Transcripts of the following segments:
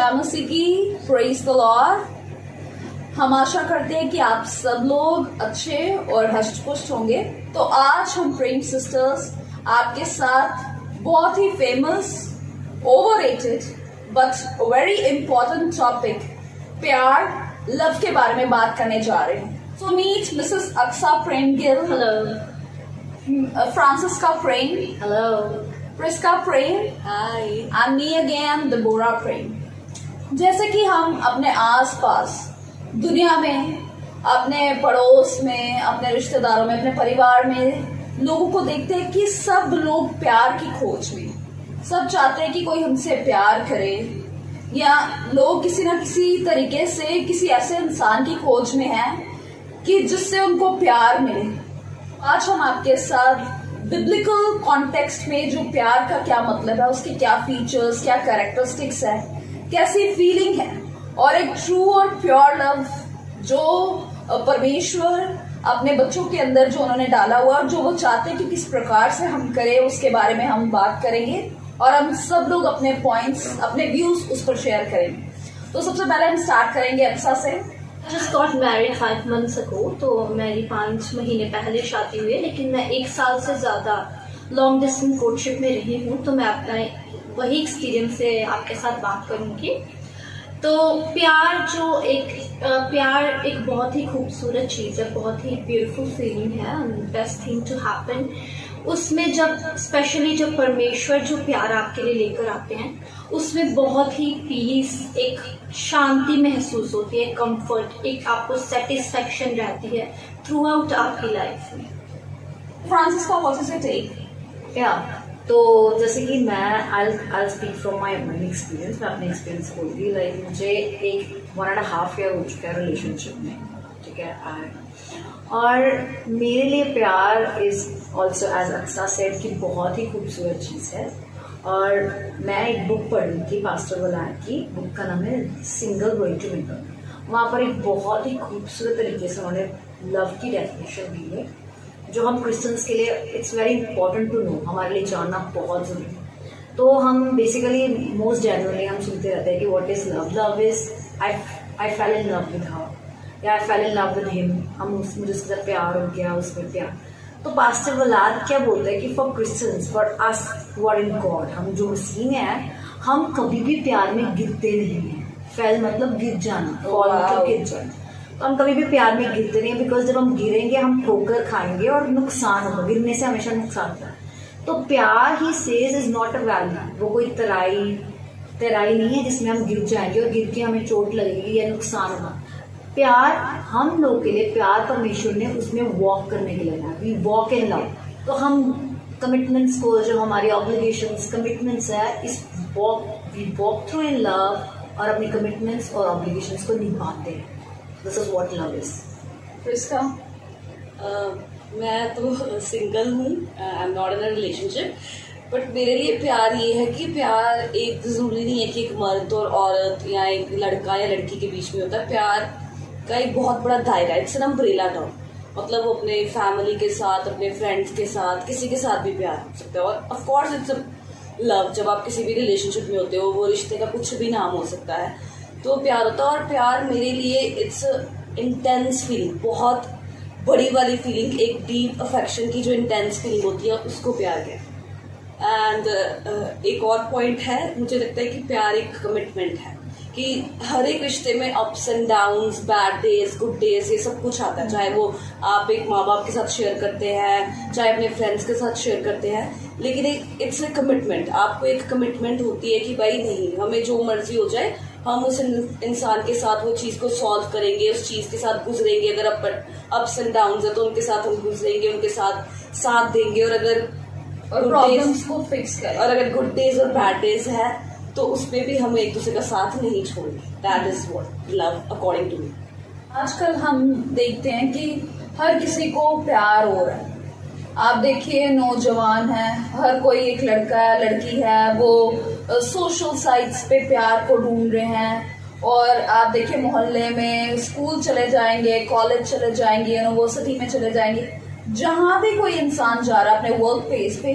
जामसी की praise the Lord. हम आशा करते हैं कि आप सब लोग अच्छे और हष्ट-पुष्ट होंगे। तो आज हम प्रेम सिस्टर्स आपके साथ बहुत ही famous, overrated but very important topic प्यार, लव के बारे में बात करने जा रहे हैं। So meet Mrs Aksa Prem Gill. Hello. Francisca Prem. Hello. Priska Prem. Hi. And me again, Deborah Prem. जैसे कि हम अपने आसपास दुनिया में, अपने पड़ोस में, अपने रिश्तेदारों में, अपने परिवार में लोगों को देखते हैं कि सब लोग प्यार की खोज में, सब चाहते हैं कि कोई हमसे प्यार करे, या लोग किसी ना किसी तरीके से किसी ऐसे इंसान की खोज में हैं कि जिससे उनको प्यार मिले। आज हम आपके साथ बिब्लिकल कॉन्टेक्स्ट में जो प्यार का क्या मतलब है, उसके क्या फीचर्स, क्या कैरेक्टरिस्टिक्स है, कैसी फीलिंग है, और एक ट्रू और प्योर लव जो परमेश्वर अपने बच्चों के अंदर जो उन्होंने डाला हुआ और जो वो चाहते हैं कि किस प्रकार से हम करें, उसके बारे में हम बात करेंगे और हम सब लोग अपने पॉइंट्स, अपने व्यूज उस पर शेयर करेंगे। तो सबसे पहले हम स्टार्ट करेंगे अक्सा से। Just got married 5 months ago, तो मेरी 5 महीने पहले शादी हुई है, लेकिन मैं 1 साल से ज़्यादा लॉन्ग डिस्टेंस कोर्टशिप में रही हूँ, तो मैं अपना वही एक्सपीरियंस से आपके साथ बात करूँगी। तो प्यार एक बहुत ही खूबसूरत चीज़ है, बहुत ही ब्यूटीफुल फीलिंग है, बेस्ट थिंग टू हैपन। उसमें स्पेशली जब परमेश्वर जो प्यार आपके लिए लेकर आते हैं, उसमें बहुत ही पीस, एक शांति महसूस होती है, कंफर्ट, एक आपको सेटिस्फेक्शन रहती है थ्रू आउट आपकी लाइफ में। Francesca, what is your take? तो जैसे कि मैं I speak from my experience, मैं अपने एक्सपीरियंस बोल रही। लाइक मुझे एक 1.5 ईयर हो चुका है रिलेशनशिप में, ठीक है। और मेरे लिए प्यार is also as Aqsa said कि बहुत ही खूबसूरत चीज़ है। और मैं एक बुक पढ़ रही थी पास्टर वलायत की, बुक का नाम है सिंगल गोइंग टू मिंगल। वहाँ पर एक बहुत ही खूबसूरत तरीके से उन्होंने लव की डेफिनेशन दी है, जो हम क्रिश्चियंस के लिए it's very important to know, हमारे लिए जानना बहुत ज़रूरी है। तो हम बेसिकली मोस्ट जेन्युइनली हम सुनते रहते हैं कि what is love. Love is I fell in love with her, या I fell in love with him, मुझे उसके साथ प्यार हो गया, उसमें प्यार। तो पास्टर वलाद क्या बोलते हैं कि for Christians, for us who are in God, हम जो मसीह में हैं, हम कभी भी प्यार में गिरते नहीं हैं। फेल मतलब गिर जाना, फॉल मतलब गिर जाना। तो हम कभी भी प्यार में गिरते नहीं, बिकॉज जब हम गिरेंगे हम ठोकर खाएंगे और नुकसान होगा, गिरने से हमेशा नुकसान होता है। तो प्यार he says is not a value, वो कोई तराई नहीं है जिसमें हम गिर जाएंगे और गिर के हमें चोट लगेगी या नुकसान होगा। प्यार हम लोगों के लिए, प्यार परमेश्वर ने उसमें वॉक करने के लिए बनाया, वी वॉक इन लव। तो हम कमिटमेंट्स को, जो हमारी ऑब्लिगेशंस कमिटमेंट्स है, इस we walk through in love और अपनी कमिटमेंट्स और ऑब्लिगेशंस को निभाते हैं। This is what love is. Prisca? मैं तो सिंगल हूँ, I am not in a relationship, but मेरे लिए प्यार ये है कि प्यार एक ज़रूरी नहीं है कि एक मर्द और औरत या एक लड़का या लड़की के बीच में होता है। प्यार का एक बहुत बड़ा दायरा है, इट्स एन अम्ब्रेला टर्म। मतलब वो अपने फैमिली के साथ, अपने फ्रेंड्स के साथ, किसी के साथ भी प्यार हो सकता है। और ऑफ कोर्स इट्स लव, जब आप किसी भी रिलेशनशिप में होते हो, वो रिश्ते का कुछ भी नाम हो सकता है, तो प्यार होता है। और प्यार मेरे लिए इट्स इंटेंस फीलिंग, बहुत बड़ी वाली फीलिंग, एक डीप अफेक्शन की जो इंटेंस फीलिंग होती है, उसको प्यार कहते हैं। एंड एक और पॉइंट है, मुझे लगता है कि प्यार एक कमिटमेंट है, कि हर एक रिश्ते में ups and downs, bad days, good days, ये सब कुछ आता है। चाहे वो आप एक माँ बाप के साथ शेयर करते हैं, चाहे अपने फ्रेंड्स के साथ शेयर करते हैं, लेकिन एक इट्स ए कमिटमेंट। आपको एक कमिटमेंट होती है कि भाई नहीं, हमें जो मर्जी हो जाए, हम उस इंसान के साथ वो चीज़ को सॉल्व करेंगे, उस चीज़ के साथ गुजरेंगे। अगर अप्स एंड डाउन्स है तो उनके साथ हम गुजरेंगे, उनके साथ देंगे। और अगर प्रॉब्लम्स को फिक्स करें, और अगर गुड डेज और बैड डेज है तो उसमें भी हम एक दूसरे का साथ नहीं छोड़ेंगे। That is what love according to me. आजकल हम देखते हैं कि हर किसी को प्यार हो रहा है। आप देखिए, नौजवान है, हर कोई, एक लड़का है, लड़की है, वो सोशल साइट्स पे प्यार को ढूंढ रहे हैं। और आप देखिए, मोहल्ले में, स्कूल चले जाएंगे, कॉलेज चले जाएंगे, यूनिवर्सिटी में चले जाएंगे, जहाँ भी कोई इंसान जा रहा है अपने वर्क प्लेस पे,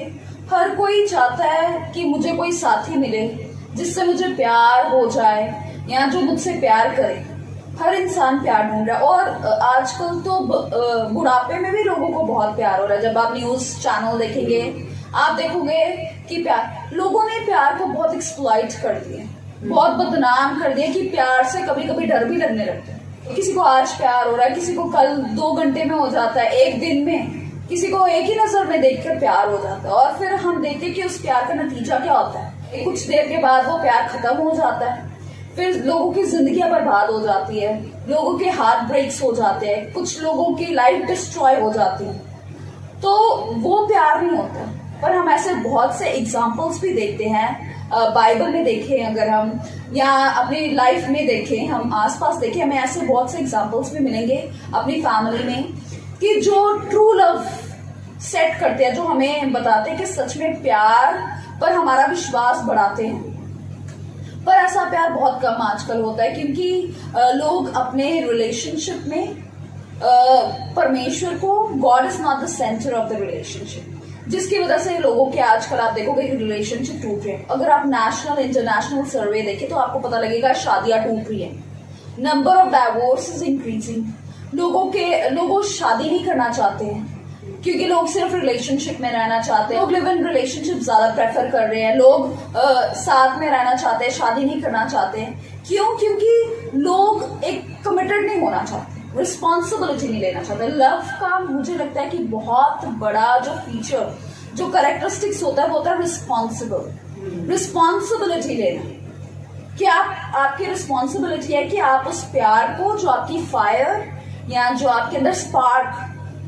हर कोई चाहता है कि मुझे कोई साथी मिले जिससे मुझे प्यार हो जाए या जो मुझसे प्यार करे। हर इंसान प्यार ढूंढ रहा है और आजकल तो बुढ़ापे में भी लोगों को बहुत प्यार हो रहा है। जब आप न्यूज चैनल देखेंगे आप देखोगे कि लोगों ने प्यार को बहुत एक्सप्लॉइट कर दिया, बहुत बदनाम कर दिया कि प्यार से कभी कभी डर भी लगने लगता है। किसी को आज प्यार हो रहा है, किसी को कल 2 घंटे में हो जाता है, 1 दिन में, किसी को एक ही नजर में देखकर प्यार हो जाता है। और फिर हम देखते हैं कि उस प्यार का नतीजा क्या होता है। कुछ देर के बाद वो प्यार खत्म हो जाता है, फिर लोगों की जिंदगियां बर्बाद हो जाती है, लोगों के हार्ट ब्रेक्स हो जाते हैं, कुछ लोगों की लाइफ डिस्ट्रॉय हो जाती है। तो वो प्यार नहीं होता। पर हम ऐसे बहुत से एग्जाम्पल्स भी देखते हैं, बाइबल में देखें अगर हम, या अपनी लाइफ में देखें, हम आसपास देखें, हमें ऐसे बहुत से एग्जाम्पल्स भी मिलेंगे अपनी फैमिली में कि जो ट्रू लव सेट करते हैं, जो हमें बताते हैं कि सच में प्यार पर हमारा विश्वास बढ़ाते हैं। पर ऐसा प्यार बहुत कम आजकल होता है क्योंकि लोग अपने रिलेशनशिप में परमेश्वर को, God is not the centre of the relationship, जिसकी वजह से लोगों के आजकल आप देखोगे कि रिलेशनशिप टूट रहे हैं। अगर आप नेशनल इंटरनेशनल सर्वे देखें तो आपको पता लगेगा शादियां टूट रही है, number of divorce is increasing. लोगों शादी नहीं करना चाहते हैं क्योंकि लोग सिर्फ रिलेशनशिप में रहना चाहते हैं। लोग लिव इन रिलेशनशिप ज्यादा प्रेफर कर रहे हैं, लोग साथ में रहना चाहते हैं, शादी नहीं करना चाहते हैं। क्यों? क्योंकि लोग एक कमिटेड नहीं होना चाहते, रिस्पॉन्सिबिलिटी नहीं लेना चाहते। लव का मुझे लगता है कि बहुत बड़ा जो फीचर, जो कैरेक्टरिस्टिक्स होता है वो होता है रिस्पॉन्सिबिलिटी लेना। कि आपकी रिस्पॉन्सिबिलिटी है कि आप उस प्यार को, जो आपकी फायर या जो आपके अंदर स्पार्क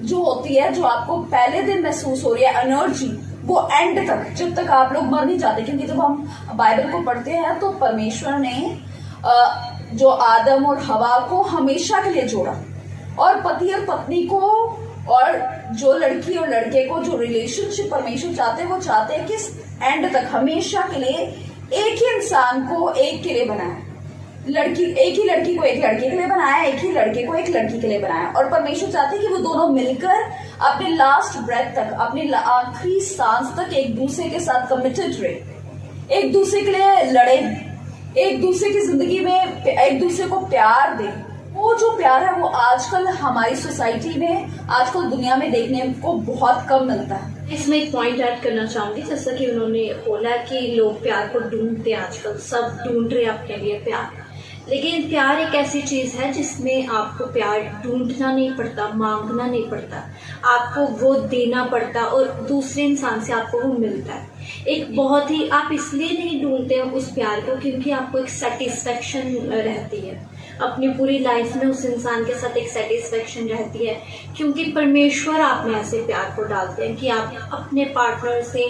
जो होती है, जो आपको पहले दिन महसूस हो रही है एनर्जी, वो एंड तक, जब तक आप लोग मर नहीं जाते। क्योंकि जब हम बाइबल को पढ़ते हैं तो परमेश्वर ने जो आदम और हवा को हमेशा के लिए जोड़ा, और पति और पत्नी को, और जो लड़की और लड़के को, जो रिलेशनशिप परमेश्वर चाहते हैं, वो चाहते हैं कि एंड तक हमेशा के लिए एक ही इंसान को एक के लिए बनाया। एक ही लड़की को एक लड़के के लिए बनाया, एक ही लड़के को एक लड़की के लिए बनाया। और परमेश्वर चाहते हैं कि वो दोनों मिलकर अपने लास्ट ब्रेथ तक, अपनी आखिरी सांस तक एक दूसरे के साथ कमिटेड रहे, एक दूसरे के लिए लड़े, एक दूसरे की जिंदगी में एक दूसरे को प्यार दे। वो जो प्यार है वो आजकल हमारी सोसाइटी में, आजकल दुनिया में देखने को बहुत कम मिलता है। इसमें एक पॉइंट ऐड करना चाहूंगी, जैसा कि उन्होंने बोला कि लोग प्यार को ढूंढते हैं, आजकल सब ढूंढ रहे हैं अपने लिए प्यार। लेकिन प्यार एक ऐसी चीज़ है जिसमें आपको प्यार ढूंढना नहीं पड़ता, मांगना नहीं पड़ता, आपको वो देना पड़ता और दूसरे इंसान से आपको वो मिलता है। एक बहुत ही, आप इसलिए नहीं ढूंढते हैं उस प्यार को क्योंकि आपको एक सेटिस्फेक्शन रहती है अपनी पूरी लाइफ में, उस इंसान के साथ एक सेटिस्फेक्शन रहती है क्योंकि परमेश्वर आप में ऐसे प्यार को डालते हैं कि आप अपने पार्टनर से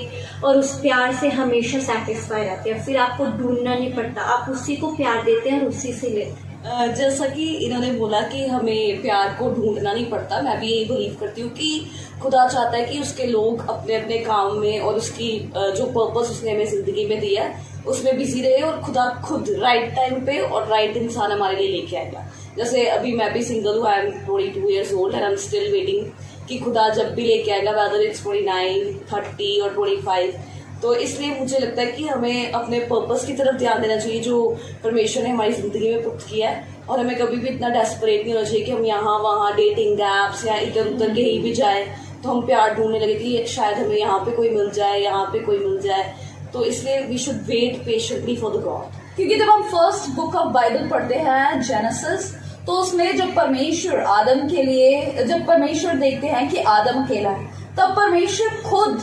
और उस प्यार से हमेशा सेटिस्फाई रहते हैं। फिर आपको ढूंढना नहीं पड़ता, आप उसी को प्यार देते हैं और उसी से लेते हैं। जैसा कि इन्होंने बोला कि हमें प्यार को ढूंढना नहीं पड़ता, मैं भी यही बिलीव करती हूँ कि खुदा चाहता है कि उसके लोग अपने अपने काम में और उसकी जो पर्पस उसने हमें जिंदगी में दिया है उसमें बिजी रहे, और खुदा खुद राइट टाइम पे और राइट इंसान हमारे लिए लेके आएगा। जैसे अभी मैं भी सिंगल हूँ, I M 22 years old and I am still waiting कि खुदा जब भी लेके आएगा, वेदर इट्स 29, 30 और 25। तो इसलिए मुझे लगता है कि हमें अपने पर्पस की तरफ ध्यान देना चाहिए जो परमेश्वर ने हमारी जिंदगी में पुट किया है, और हमें कभी भी इतना डेस्परेट नहीं होना चाहिए कि हम यहाँ वहाँ डेटिंग ऐप्स या इधर उधर कहीं भी जाए तो हम प्यार ढूंढने लगे कि शायद हमें यहाँ पे कोई मिल जाए, यहाँ पे कोई मिल जाए। तो इसलिए we should wait patiently for the God. क्योंकि जब हम फर्स्ट बुक ऑफ बाइबल पढ़ते हैं जेनेसिस, तो उसमें जब परमेश्वर आदम के लिए, जब परमेश्वर देखते हैं कि आदम अकेला है, तब परमेश्वर खुद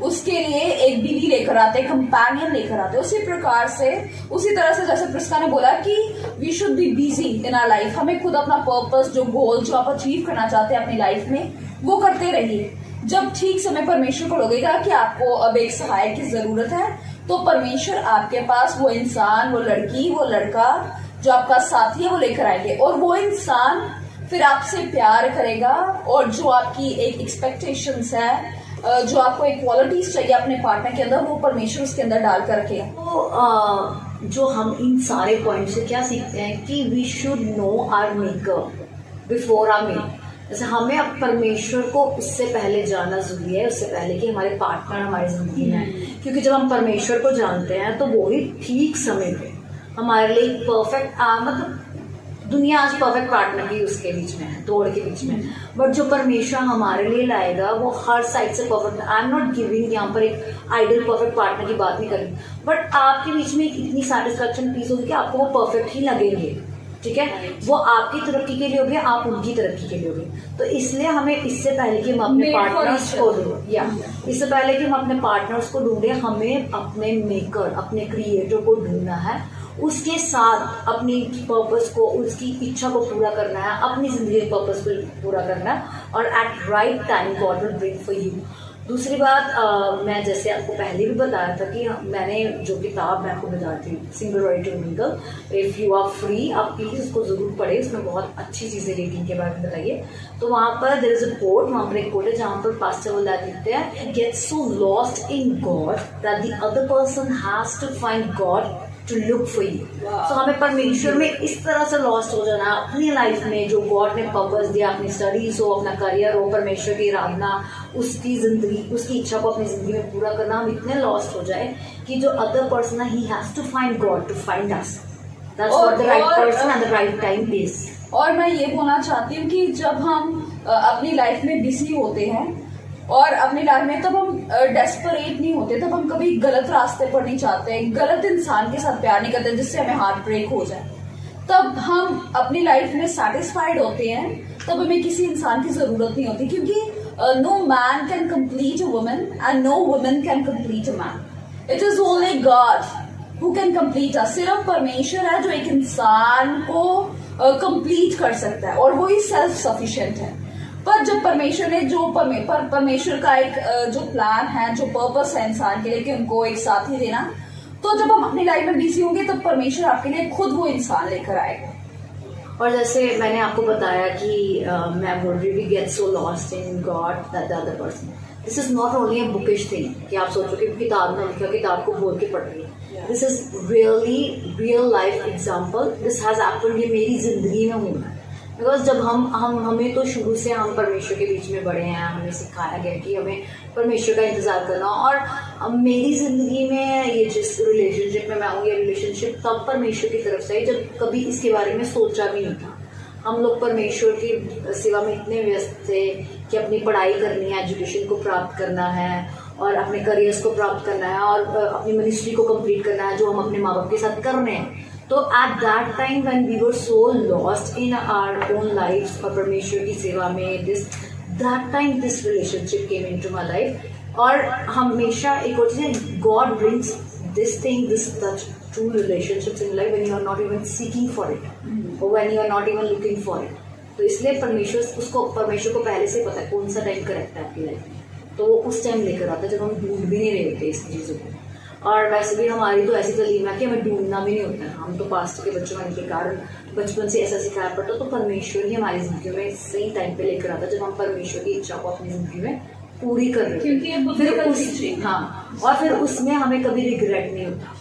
उसके लिए एक बीवी लेकर आते, कंपेनियन लेकर आते। उसी प्रकार से, उसी तरह से जैसे प्रिस्का ने बोला कि we should be busy in our life, हमें खुद अपना पर्पस, जो गोल जो आप अचीव करना चाहते हैं अपनी लाइफ में, वो करते रहिए। जब ठीक समय परमेश्वर को लगेगा कि आपको अब एक सहायक की जरूरत है, तो परमेश्वर आपके पास वो इंसान, वो लड़की, वो लड़का जो आपका साथी है वो लेकर आएंगे, और वो इंसान फिर आपसे प्यार करेगा, और जो आपकी एक एक्सपेक्टेशंस है, जो आपको एक क्वालिटीज चाहिए अपने पार्टनर के अंदर, वो परमेश्वर उसके अंदर डाल कर रखेगा। तो जो हम इन सारे पॉइंट से क्या सीखते हैं कि we should know our maker before our made. जैसे हमें अब परमेश्वर को उससे पहले जानना जरूरी है, उससे पहले कि हमारे पार्टनर हमारी जिंदगी में है। क्योंकि जब हम परमेश्वर को जानते हैं तो वो ही ठीक समय पे हमारे लिए परफेक्ट मतलब दुनिया आज परफेक्ट पार्टनर भी उसके बीच में है, दौड़ के बीच में, बट जो परमेश्वर हमारे लिए लाएगा वो हर साइड से perfect. I am not giving यहाँ पर एक आइडियल परफेक्ट पार्टनर की बात नहीं कर रही, बट आपके बीच में इतनी सेटिस्फेक्शन पीस होगी कि आपको वो परफेक्ट ही लगेंगे, ठीक है। वो आपकी तरक्की के लिए होगे, आप उनकी तरक्की के लिए होगे। तो इसलिए हमें इससे पहले कि हम अपने पार्टनर्स को ढूंढें, या इससे पहले कि हम अपने पार्टनर्स को ढूंढें, हमें अपने मेकर, अपने क्रिएटर को ढूंढना है, उसके साथ अपनी पर्पस को, उसकी इच्छा को पूरा करना है, अपनी जिंदगी के पर्पस को पूरा करना है, और at right time God will bring for you. दूसरी बात, मैं जैसे आपको पहले भी बताया था कि मैंने जो किताब मैं आपको बताती हूँ single ready to mingle, if you are free, आप प्लीज़ उसको ज़रूर पढ़े, उसमें बहुत अच्छी चीज़ें डेटिंग के बारे में बताइए। तो वहाँ पर देयर इज अ कोट, वहाँ पर एक कोट है जहाँ पर पास्टर वल्ला लिखते हैं, get so lost in God that the other person has to find God to look for you. तो हमें परमेश्वर में इस तरह से लॉस्ट हो जाना अपनी लाइफ में, जो गॉड ने पर्पस दिया, अपनी स्टडीज हो, अपना करियर हो, परमेश्वर की आराधना, उसकी जिंदगी, उसकी इच्छा को अपनी जिंदगी में पूरा करना, हम इतने लॉस्ट हो जाए कि जो अदर पर्सन है ही has to find God to find us, that's what the right person at the right time is. और मैं ये बोलना चाहती हूँ कि जब हम अपनी लाइफ में बिजी होते हैं और अपनी लाइफ में, तब हम डेस्परेट नहीं होते, तब हम कभी गलत रास्ते पर नहीं जाते, गलत इंसान के साथ प्यार नहीं करते जिससे हमें हार्ट ब्रेक हो जाए। तब हम अपनी लाइफ में सेटिस्फाइड होते हैं, तब हमें किसी इंसान की जरूरत नहीं होती, क्योंकि no man can complete a woman and no woman can complete a man. It is only God who can complete us. सिर्फ परमेश्वर है जो एक इंसान को कंप्लीट कर सकता है, और वो ही सेल्फ सफिशिएंट है। पर जब परमेश्वर ने जो परमेश्वर का एक जो प्लान है, जो पर्पस है इंसान के लिए कि उनको एक साथी देना, तो जब हम अपनी लाइफ में बिजी होंगे तब परमेश्वर आपके लिए खुद वो इंसान लेकर आएगा। और जैसे मैंने आपको बताया कि मैं बोल रही हूँ gate so lost in God that the other person, this is not only a bookish thing कि आप सोचो कि किताब में लिखा, किताब को बोल के पढ़ रही है। This is really real life example, this has happened, ये मेरी जिंदगी में हुआ है। बिकॉज जब हमें तो शुरू से हम परमेश्वर के बीच में बड़े हैं, हमें सिखाया गया कि हमें परमेश्वर का इंतजार करना, और मेरी ज़िंदगी में ये जिस रिलेशनशिप में मैं हूँ, ये रिलेशनशिप तब परमेश्वर की तरफ से है जब कभी इसके बारे में सोचा भी नहीं था। हम लोग परमेश्वर की सेवा में इतने व्यस्त थे कि अपनी पढ़ाई करनी है, एजुकेशन को प्राप्त करना है, और अपने करियर्स को प्राप्त करना है, और अपनी मिनिस्ट्री को कंप्लीट करना है जो हम अपने माँ बाप के साथ कर रहे हैं। तो at that time when we were so lost in our own life और परमेश्वर की सेवा में, that time this relationship came into my life. और हमेशा एक और चीज़ है, God brings this thing, this such true relationships in life when you are not even seeking for it, और when you are not even looking for it. तो इसलिए परमेश्वर को पहले से पता है कौन सा टाइम करेक्ट है आपकी लाइफ में, तो वो उस टाइम लेकर आता है जब हम ढूंढ भी नहीं रहे होते इस चीज़ों को। और वैसे भी हमारी तो ऐसी तालीम है कि हमें ढूंढना भी नहीं होता है, हम तो पास्ट के बच्चों होने के कारण बचपन से ऐसा सिखाया पड़ता, तो परमेश्वर ही हमारी जिंदगी में सही टाइम पे लेकर आता जब हम परमेश्वर की इच्छा को अपनी जिंदगी में पूरी कर रहे हैं। और फिर उसमें हमें कभी रिग्रेट नहीं होता,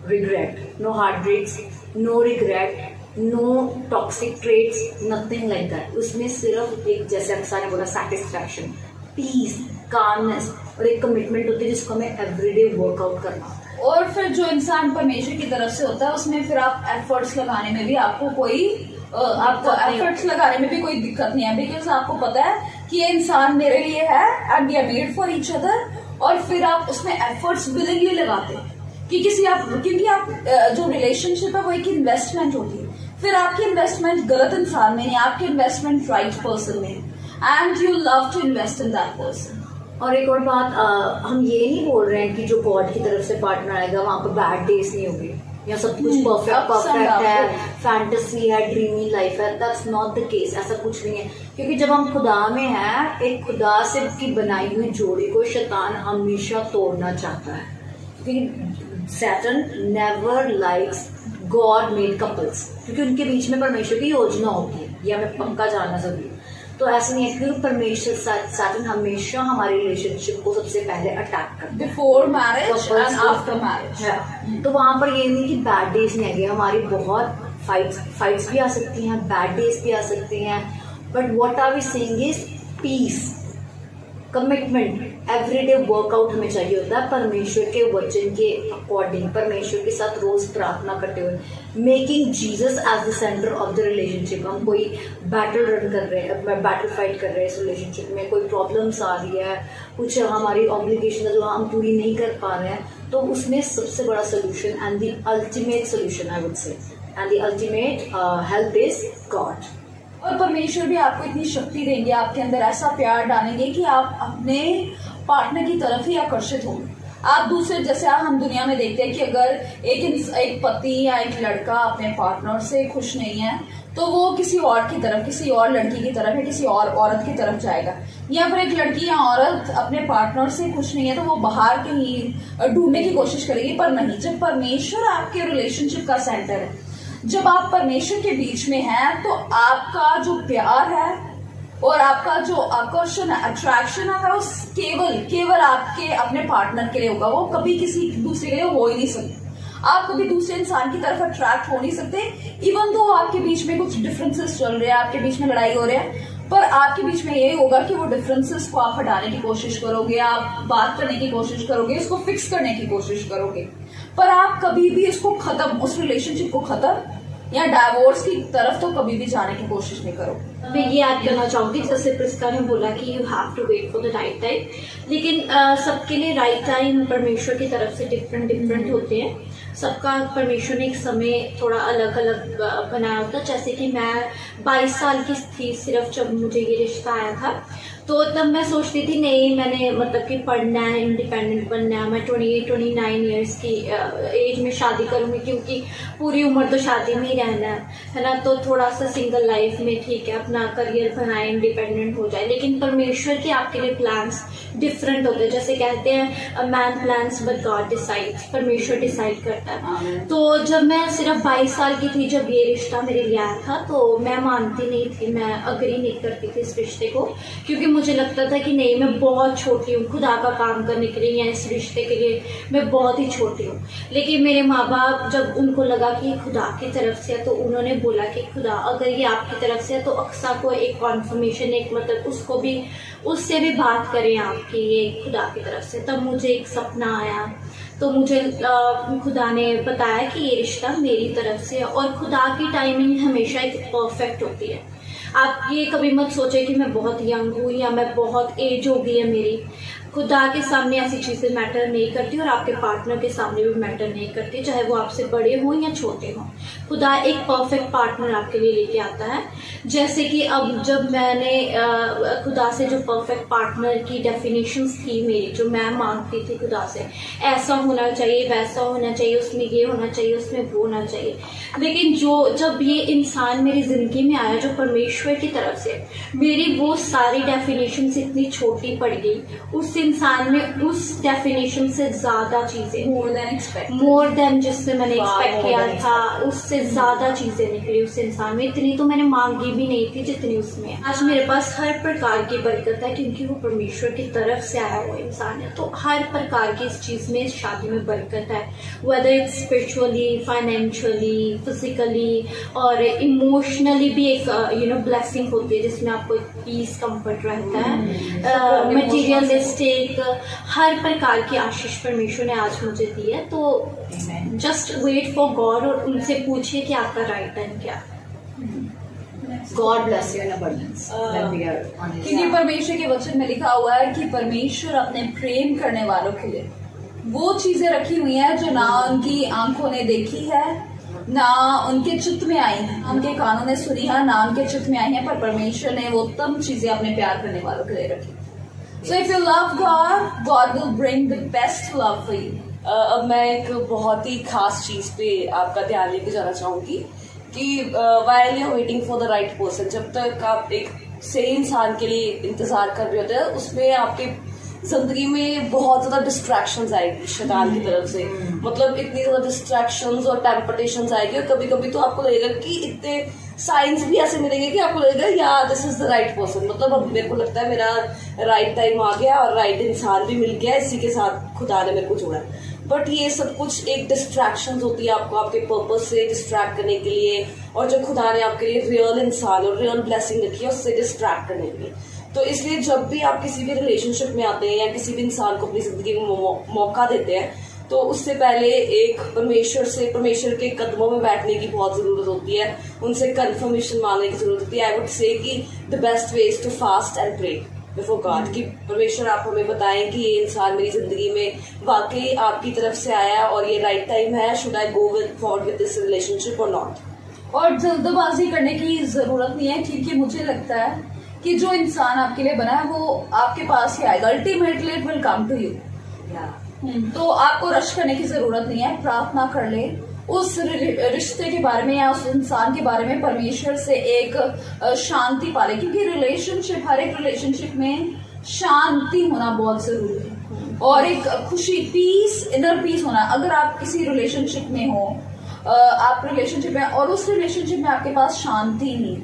regret, no heartbreaks, no regret, no toxic traits, nothing like that. उसमें सिर्फ एक, जैसे अक्सर ने बोला, सेटिस्फैक्शन, पीस, कामनेस, और एक कमिटमेंट होती है जिसको हमें एवरीडे वर्कआउट करना होता है। और फिर जो इंसान परमेश्वर की तरफ से होता है उसमें फिर आप एफर्ट्स लगाने में भी आपको कोई एफर्ट्स लगाने में भी कोई दिक्कत नहीं है, बिकॉज आपको पता है कि ये इंसान मेरे लिए है and we are made for each other. और फिर आप उसमें एफर्ट्स विलिंगली लगाते हैं कि क्योंकि आप जो रिलेशनशिप है वो एक इन्वेस्टमेंट होती है। फिर आपकी इन्वेस्टमेंट गलत इंसान में नहीं, आपकी इन्वेस्टमेंट राइट पर्सन में, and you love to invest in that person. और एक और बात, हम ये नहीं बोल रहे हैं कि जो गॉड की तरफ से पार्टनर आएगा वहाँ पर बैड डेज नहीं होगी, या सब कुछ परफेक्ट है, फैंटेसी है, ड्रीमी लाइफ है। दैट्स नॉट द केस, ऐसा कुछ नहीं है। क्योंकि जब हम खुदा में हैं, एक खुदा से की बनाई हुई जोड़ी को शैतान हमेशा तोड़ना चाहता है, क्योंकि Satan never likes God made couples, क्योंकि उनके बीच में परमेश्वर की योजना होती है, ये हमें पक्का जानना जरूरी है। तो ऐसे नहीं है कि परमेश्वर सैटन हमेशा हमारे रिलेशनशिप को सबसे पहले अटैक करता है, before marriage and after marriage. तो वहां पर ये नहीं कि बैड डेज नहीं आएंगे, हमारी बहुत फाइट्स भी आ सकती हैं, बैड डेज भी आ सकते हैं, but what are we saying is peace, commitment, everyday workout हमें चाहिए होता है परमेश्वर के वचन के अकॉर्डिंग, परमेश्वर के साथ रोज प्रार्थना करते हुए, making Jesus as the centre of the relationship. हम कोई बैटल रन कर रहे हैं, बैटल फाइट कर रहे हैं इस रिलेशनशिप में, कोई प्रॉब्लम्स आ रही है, कुछ हमारी ऑब्लिगेशन जो हम पूरी नहीं कर पा रहे हैं, तो उसमें सबसे बड़ा solution and the ultimate solution I would से and the ultimate help is God. और परमेश्वर भी आपको इतनी शक्ति देंगे, आपके अंदर ऐसा प्यार डालेंगे कि आप अपने पार्टनर की तरफ ही आकर्षित होंगे। आप दूसरे, जैसे हम दुनिया में देखते हैं कि अगर एक पति या एक लड़का अपने पार्टनर से खुश नहीं है तो वो किसी और की तरफ, किसी और लड़की की तरफ या किसी और औरत की तरफ जाएगा, या फिर एक लड़की या औरत अपने पार्टनर से खुश नहीं है तो वो बाहर कहीं ढूंढने की कोशिश करेगी। पर नहीं, जब परमेश्वर आपके रिलेशनशिप का सेंटर है, जब आप परमेश्वर के बीच में हैं, तो आपका जो प्यार है और आपका जो आकर्षण है, अट्रैक्शन है, वो केवल आपके अपने पार्टनर के लिए होगा। वो कभी किसी दूसरे के लिए हो ही नहीं सकता। आप कभी दूसरे इंसान की तरफ अट्रैक्ट हो नहीं सकते, इवन तो आपके बीच में कुछ डिफरेंसेस चल रहे हैं, आपके बीच में लड़ाई हो रही है, पर आपके बीच में यही होगा कि वो डिफरेंसेस को आप हटाने की कोशिश करोगे, आप बात करने की कोशिश करोगे, उसको फिक्स करने की कोशिश करोगे, पर आप कभी भी उसको खत्म, उस रिलेशनशिप को खत्म या डाइवोर्स की तरफ तो कभी भी जाने की कोशिश नहीं करो। मैं ये ऐड करना चाहूँगी, जैसे प्रिस्का ने बोला कि you have to wait for the right time, लेकिन सबके लिए राइट टाइम परमेश्वर की तरफ से डिफरेंट होते हैं। सबका परमेश्वर ने एक समय थोड़ा अलग अलग बनाया होता है। जैसे कि मैं 22 साल की थी सिर्फ जब मुझे ये रिश्ता आया था, तो तब मैं सोचती थी नहीं, मैंने मतलब कि पढ़ना है, इंडिपेंडेंट बनना है, मैं 29 ईयर्स की एज में शादी करूँगी, क्योंकि पूरी उम्र तो शादी में ही रहना है ना। तो थोड़ा सा सिंगल लाइफ में ठीक है, अपना करियर बनाए, इंडिपेंडेंट हो जाए। लेकिन परमेश्वर के आपके लिए प्लान्स डिफरेंट होते हैं। जैसे कहते हैं man plans but God decides, परमेश्वर डिसाइड करता है। तो जब मैं सिर्फ 22 साल की थी, जब ये रिश्ता मेरे लिए आया था, तो मैं मानती नहीं थी, मैं अग्री नहीं करती थी इस रिश्ते को, क्योंकि मुझे लगता था कि नहीं, मैं बहुत छोटी हूँ खुदा का काम करने के लिए या इस रिश्ते के लिए, मैं बहुत ही छोटी हूँ। लेकिन मेरे माँ बाप, जब उनको लगा कि खुदा की तरफ से है, तो उन्होंने बोला कि खुदा अगर ये आपकी तरफ से है तो अक्सा को एक कॉन्फर्मेशन, एक मतलब उसको भी, उससे भी बात करें आपकी ये खुदा की तरफ से। तब मुझे एक सपना आया, तो मुझे खुदा ने बताया कि ये रिश्ता मेरी तरफ से है, और खुदा की टाइमिंग हमेशा एक परफेक्ट होती है। आप ये कभी मत सोचे कि मैं बहुत यंग हूँ या मैं बहुत एज हो गई है मेरी। खुदा के सामने ऐसी चीज़ें मैटर नहीं करती, और आपके पार्टनर के सामने भी मैटर नहीं करती, चाहे वो आपसे बड़े हों या छोटे हों। खुदा एक परफेक्ट पार्टनर आपके लिए लेके आता है। जैसे कि अब जब मैंने खुदा से जो परफेक्ट पार्टनर की डेफिनेशंस थी मेरी, जो मैं मांगती थी खुदा से, ऐसा होना चाहिए, वैसा होना चाहिए, उसमें ये होना चाहिए, उसमें वो होना चाहिए, लेकिन जब ये इंसान मेरी ज़िंदगी में आया जो परमेश्वर की तरफ से, मेरी वो सारी डेफिनेशंस इतनी छोटी पड़ गई। उस इंसान में उस डेफिनेशन से ज़्यादा चीज़ें, मोर देन जिससे मैंने एक्सपेक्ट किया था, उससे ज़्यादा चीज़ें निकली उस इंसान में। इतनी तो मैंने मांगी भी नहीं थी जितनी उसमें। आज मेरे पास हर प्रकार की बरकत है, क्योंकि वो परमेश्वर की तरफ से आया हुआ इंसान है। तो हर प्रकार की इस चीज़ में, इस शादी में बरकत है, whether it's spiritually, financially, physically और इमोशनली भी एक ब्लेसिंग होती है, जिसमें आपको एक पीस, कंफर्ट रहता है। मटीरियलिस्टिक, हर प्रकार की आशीष परमेश्वर ने आज मुझे दी है। तो जस्ट वेट फॉर गॉड, और उनसे पूछिए कि आपका राइट टाइम क्या है। God bless you in abundance when we are on His क्योंकि परमेश्वर के वचन में लिखा हुआ है कि परमेश्वर अपने प्रेम करने वालों के लिए वो चीजें रखी हुई हैं जो ना उनकी आंखों ने देखी है, ना उनके चित्त में आई है, उनके कानों ने सुनी है, ना उनके चित्त में आई है, पर परमेश्वर ने वो उत्तम चीजें अपने प्यार करने वालों के लिए रखी। So if you love God, God will bring the best love for you. अब मैं एक बहुत ही खास चीज़ पे आपका ध्यान लेके जाना चाहूँगी कि while you're waiting for the right person, जब तक आप एक सही इंसान के लिए इंतज़ार कर रहे होते हैं, उसमें आपके जिंदगी में बहुत ज़्यादा डिस्ट्रैक्शंस आएगी शैतान की तरफ से। मतलब इतनी ज़्यादा डिस्ट्रैक्शंस और टेम्पटेशंस आएगी, और कभी कभी तो आपको लगेगा कि इतने साइंस भी ऐसे मिलेंगे कि आपको लगेगा या this is the right person, मतलब अब मेरे को लगता है मेरा राइट टाइम आ गया और राइट इंसान भी मिल गया, इसी के साथ खुदा ने मेरे को जोड़ा। बट ये सब कुछ एक डिस्ट्रैक्शन होती है आपको आपके पर्पस से डिस्ट्रैक्ट करने के लिए, और जो खुदा ने आपके लिए रियल इंसान और रियल ब्लेसिंग रखी है उससे डिस्ट्रैक्ट करने के लिए। तो इसलिए जब भी आप किसी भी रिलेशनशिप में आते हैं या किसी भी इंसान को अपनी जिंदगी में मौका देते हैं, तो उससे पहले एक परमेश्वर के कदमों में बैठने की बहुत ज़रूरत होती है, उनसे कंफर्मेशन मांगने की ज़रूरत होती है। आई वुड से कि the best way is to fast and pray before God, कि परमेश्वर आप हमें बताएं कि ये इंसान मेरी ज़िंदगी में वाकई आपकी तरफ से आया और ये राइट टाइम है, should I go forward with this relationship और नॉट। और जल्दबाजी करने की ज़रूरत नहीं है, क्योंकि मुझे लगता है कि जो इंसान आपके लिए बना है वो आपके पास ही आएगा, ultimately it will come to you. तो आपको रश करने की जरूरत नहीं है, प्रार्थना कर ले उस रिश्ते के बारे में या उस इंसान के बारे में, परमेश्वर से एक शांति पाले, क्योंकि हर एक रिलेशनशिप में शांति होना बहुत जरूरी है और एक खुशी, पीस, इनर पीस होना। अगर आप किसी रिलेशनशिप में हो, आप रिलेशनशिप में और उस रिलेशनशिप में आपके पास शांति नहीं,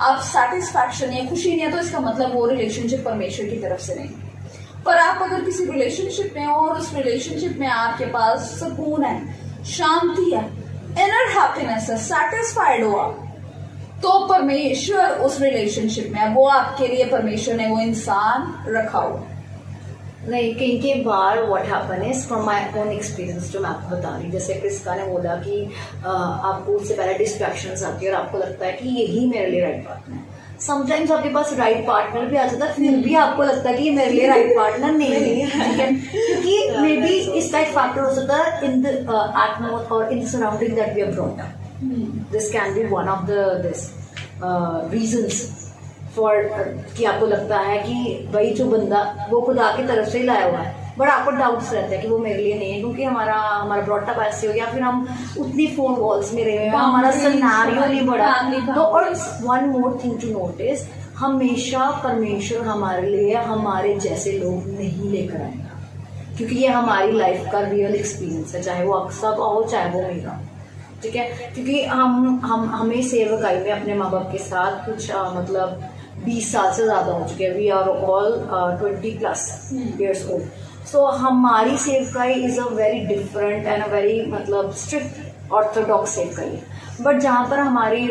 आप सेटिस्फैक्शन या खुशी नहीं है, तो इसका मतलब वो रिलेशनशिप परमेश्वर की तरफ से नहीं। पर आप अगर किसी रिलेशनशिप में हो और उस रिलेशनशिप में आपके पास सुकून है, शांति है, इनर हैप्पीनेस है, सेटिस्फाइड हो आप, तो परमेश्वर उस रिलेशनशिप में है, वो आपके लिए परमेश्वर ने वो इंसान रखा हुआ। नहीं, कई बार what happen is from my own experience, जो मैं आपको बता रही, जैसे क्रिस्का ने बोला कि आपको उससे पहले डिस्ट्रैक्शंस आती है और आपको लगता है कि यही मेरे लिए राइट पार्टनर है। समटाइम्स आपके पास राइट पार्टनर भी आ जाता है, फिर भी आपको लगता है कि ये मेरे लिए राइट पार्टनर नहीं है, ठीक है, क्योंकि मे बी इसका एक फैक्टर हो सकता है इन द एटमॉस्फेयर और in the surrounding that we are brought up. This can be one of the reasons for कि आपको लगता है कि भाई जो बंदा वो खुदा की तरफ से ही लाया हुआ है, बट आपको डाउट्स रहते हैं कि वो मेरे लिए नहीं है, क्योंकि हमारा ब्रॉटअप ऐसे हो गया, फिर हम उतनी 4 वॉल्स में रहे हैं, हमारा सिनेरियो नहीं बढ़ा। तो और one more thing to notice, हमेशा परमेश्वर हमारे लिए हमारे जैसे लोग नहीं लेकर आएगा, क्योंकि ये हमारी लाइफ का रियल एक्सपीरियंस है, चाहे वो अक्सर हो चाहे वो मेरा, ठीक है। क्योंकि हमें सेवकाई में अपने माँ बाप के साथ कुछ मतलब 20 साल से ज़्यादा हो चुके हैं, we are all 20+ years old। So हमारी सेवकाई is a very different and a very मतलब स्ट्रिक्ट ऑर्थोडॉक्स सेवकाई है। बट जहाँ पर हमारे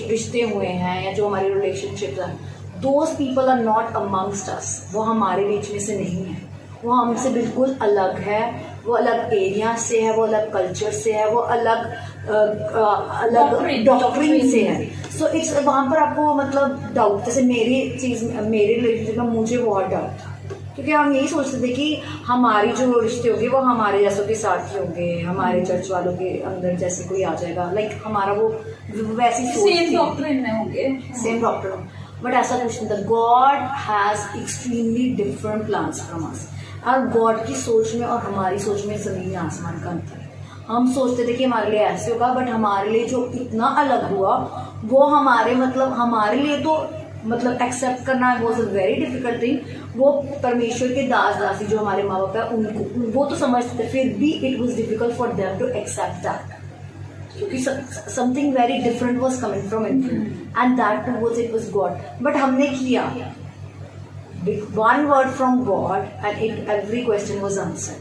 रिश्ते हुए हैं या जो हमारी रिलेशनशिप हैं, those people are not amongst us, वो हमारे बीच में से नहीं है, वो हमसे बिल्कुल अलग है, वो अलग एरिया से है, वो अलग कल्चर से है, वो अलग डॉक्ट्रिन से है। सो इट्स वहाँ पर आपको मतलब डाउट, जैसे मेरी रिलेशनशिप में मुझे बहुत डाउट था, क्योंकि हम यही सोचते थे कि हमारी जो रिश्ते होंगे वो हमारे जैसों के साथ ही होंगे, हमारे चर्च वालों के अंदर जैसे कोई आ जाएगा, लाइक हमारा वो वैसी सेम डॉक्ट्रिन में होंगे, सेम डॉक्ट्रिन। बट ऐसा कुछ नहीं था। God has extremely different plans from us. और गॉड की सोच में और हमारी सोच में जमीन आसमान का अंतर है। हम सोचते थे कि हमारे लिए ऐसे होगा, बट हमारे लिए जो इतना अलग हुआ वो हमारे लिए तो मतलब एक्सेप्ट करना was a very difficult thing. वो परमेश्वर के दास दासी जो हमारे माँ बाप है उनको वो तो समझते थे, फिर भी it was difficult for them to accept that, क्योंकि something very different was coming from in and that too was it was God. But हमने किया one word from God and it every question was answered,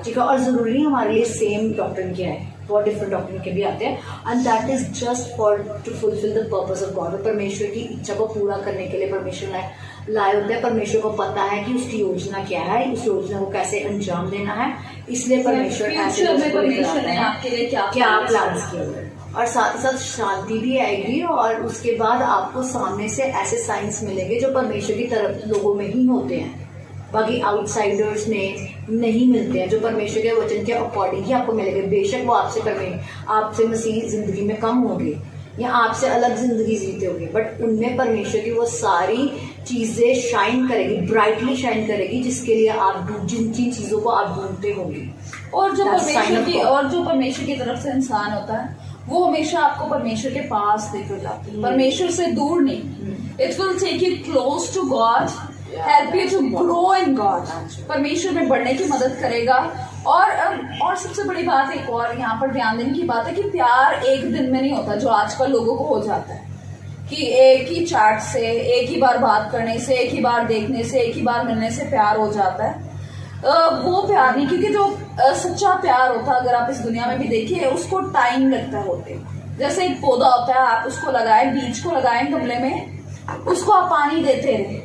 ठीक है। और जरूरी नहीं हमारे लिए सेम डॉक्ट्रिन के है, बहुत डिफरेंट डॉक्ट्रिन के भी आते हैं, and that is just for to fulfil the purpose of God. परमेश्वर की इच्छा को पूरा करने के लिए परमेश्वर लाए होते हैं। परमेश्वर को पता है कि उसकी योजना क्या है, उस योजना को कैसे अंजाम देना है, इसलिए परमेश्वर ऐसे क्या प्लान्स किए हुए, और साथ ही साथ शांति भी आएगी, और उसके बाद आपको सामने से ऐसे साइंस मिलेंगे जो परमेश्वर की तरफ लोगों में ही होते हैं, बाकी आउटसाइडर्स में नहीं मिलते हैं, जो परमेश्वर के वचन के अकॉर्डिंग ही आपको मिलेंगे। बेशक वो आपसे मसीह जिंदगी में कम होंगे या आपसे अलग जिंदगी जीते होंगे, बट उनमें परमेश्वर की वो सारी चीजें शाइन करेगी, ब्राइटली शाइन करेगी, जिसके लिए आप जिन चीजों को आप ढूंढते होंगे। और जो परमेश्वर की तरफ से इंसान होता है वो हमेशा आपको परमेश्वर के पास लेकर जाती है, परमेश्वर से दूर नहीं। It will take you close to God, help you to grow in God, परमेश्वर में बढ़ने की मदद करेगा। और सबसे बड़ी बात एक और यहाँ पर ध्यान देने की बात है कि प्यार एक दिन में नहीं होता, जो आजकल लोगों को हो जाता है कि एक ही चैट से, एक ही बार बात करने से, एक ही बार देखने से, एक ही बार मिलने से प्यार हो जाता है। वो प्यार नहीं, क्योंकि जो सच्चा प्यार होता है, अगर आप इस दुनिया में भी देखिए, उसको टाइम लगता है होते। जैसे एक पौधा होता है, आप उसको लगाएं, बीज को लगाएं गमले में, उसको आप पानी देते रहे,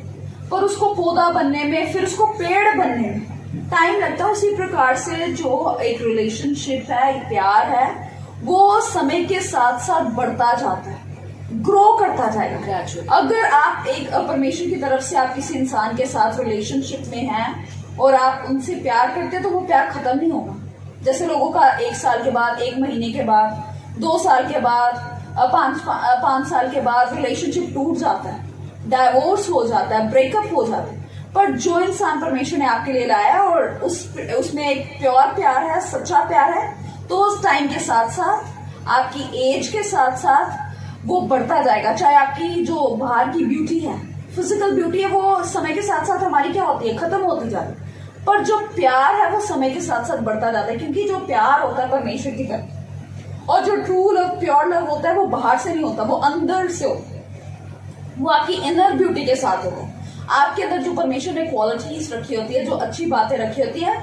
पर उसको पौधा बनने में, फिर उसको पेड़ बनने में टाइम लगता है। उसी प्रकार से जो एक रिलेशनशिप है, एक प्यार है, वो समय के साथ साथ बढ़ता जाता है, ग्रो करता जाएगा ग्रेजुअली। अगर आप एक परमेश्वर की तरफ से आप किसी इंसान के साथ रिलेशनशिप में हैं और आप उनसे प्यार करते हैं, तो वो प्यार खत्म नहीं होगा। जैसे लोगों का 1 साल के बाद, 1 महीने के बाद, 2 साल के बाद, 5 साल के बाद रिलेशनशिप टूट जाता है, डाइवोर्स हो जाता है, ब्रेकअप हो जाता है। पर जो इंसान परमेश्वर ने आपके लिए लाया और उसमें एक प्योर प्यार है, सच्चा प्यार है, तो उस टाइम के साथ साथ, आपकी एज के साथ साथ वो बढ़ता जाएगा। चाहे आपकी जो बाहर की ब्यूटी है, फिजिकल ब्यूटी है, वो समय के साथ साथ हमारी क्या होती है, खत्म होती जाती है, पर जो प्यार है वो समय के साथ साथ बढ़ता जाता है। क्योंकि जो प्यार होता है परमेश्वर की तरफ, और जो ट्रू लव, प्योर लव होता है, वो बाहर से नहीं होता, वो अंदर से होता है, वो आपकी इनर ब्यूटी के साथ होता है। आपके अंदर जो परमेश्वर ने क्वालिटीज रखी होती है, जो अच्छी बातें रखी होती है,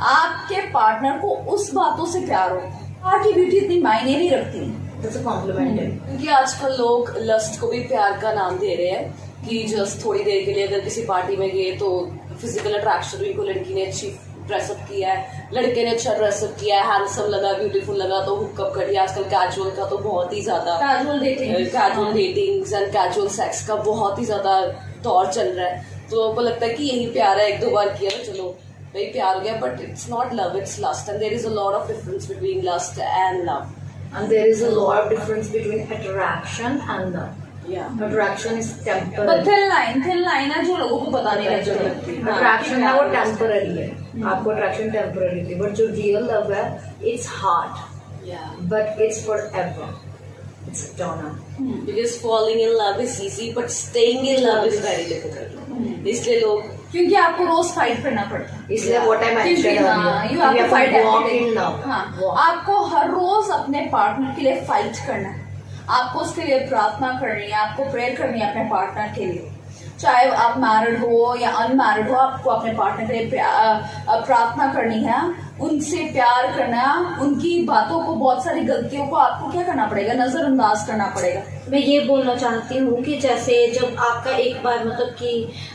आपके पार्टनर को उस बातों से प्यार होता है। आपकी ब्यूटी इतनी मायने नहीं रखती, कॉम्प्लीमेंट है। क्योंकि आजकल लोग लस्ट को भी प्यार का नाम दे रहे हैं कि जस्ट थोड़ी देर के लिए अगर किसी पार्टी में गए तो फिजिकल अट्रैक्शन भी, को लड़की ने अच्छी ड्रेसअप किया है, लड़के ने अच्छा ड्रेसअप किया है, हैंडसम लगा, ब्यूटीफुल लगा, तो हुकअप कर दिया। आजकल कैजुअल का तो बहुत ही ज्यादा, casual datings and casual sex का बहुत ही ज्यादा दौर चल रहा है। तो लोगों को लगता है कि यही प्यार है, 1-2 बार किया तो चलो भाई प्यार हो गया, but it's not love, it's lust, and there is a lot of difference between lust and love, and there is a lot of difference between attraction and love. yeah Attraction is पर temporary. Thin line है जो लोगों को पता नहीं लगती। Attraction है वो टेम्पररी है, आपको अट्रैक्शन टेम्पररी थी, बट जो रियल लव है it's hard yeah but it's forever, it's eternal. because falling in love is easy but staying in love is very difficult. इसलिए लोग, क्योंकि आपको रोज फाइट करना पड़ता है, इसलिए व्हाट आई क्योंकि mentioned you have to fight every walk day. in love. हाँ, आपको हर रोज अपने पार्टनर के लिए फाइट करना है, आपको उसके लिए प्रार्थना करनी है, आपको प्रेयर करनी है अपने पार्टनर के लिए। चाहे आप मैरिड हो या अनमैरिड हो, आपको अपने पार्टनर के लिए प्रार्थना करनी है, उनसे प्यार करना, उनकी बातों को, बहुत सारी गलतियों को आपको क्या करना पड़ेगा, नजरअंदाज करना पड़ेगा। मैं ये बोलना चाहती हूँ कि जैसे जब आपका एक बार मतलब कि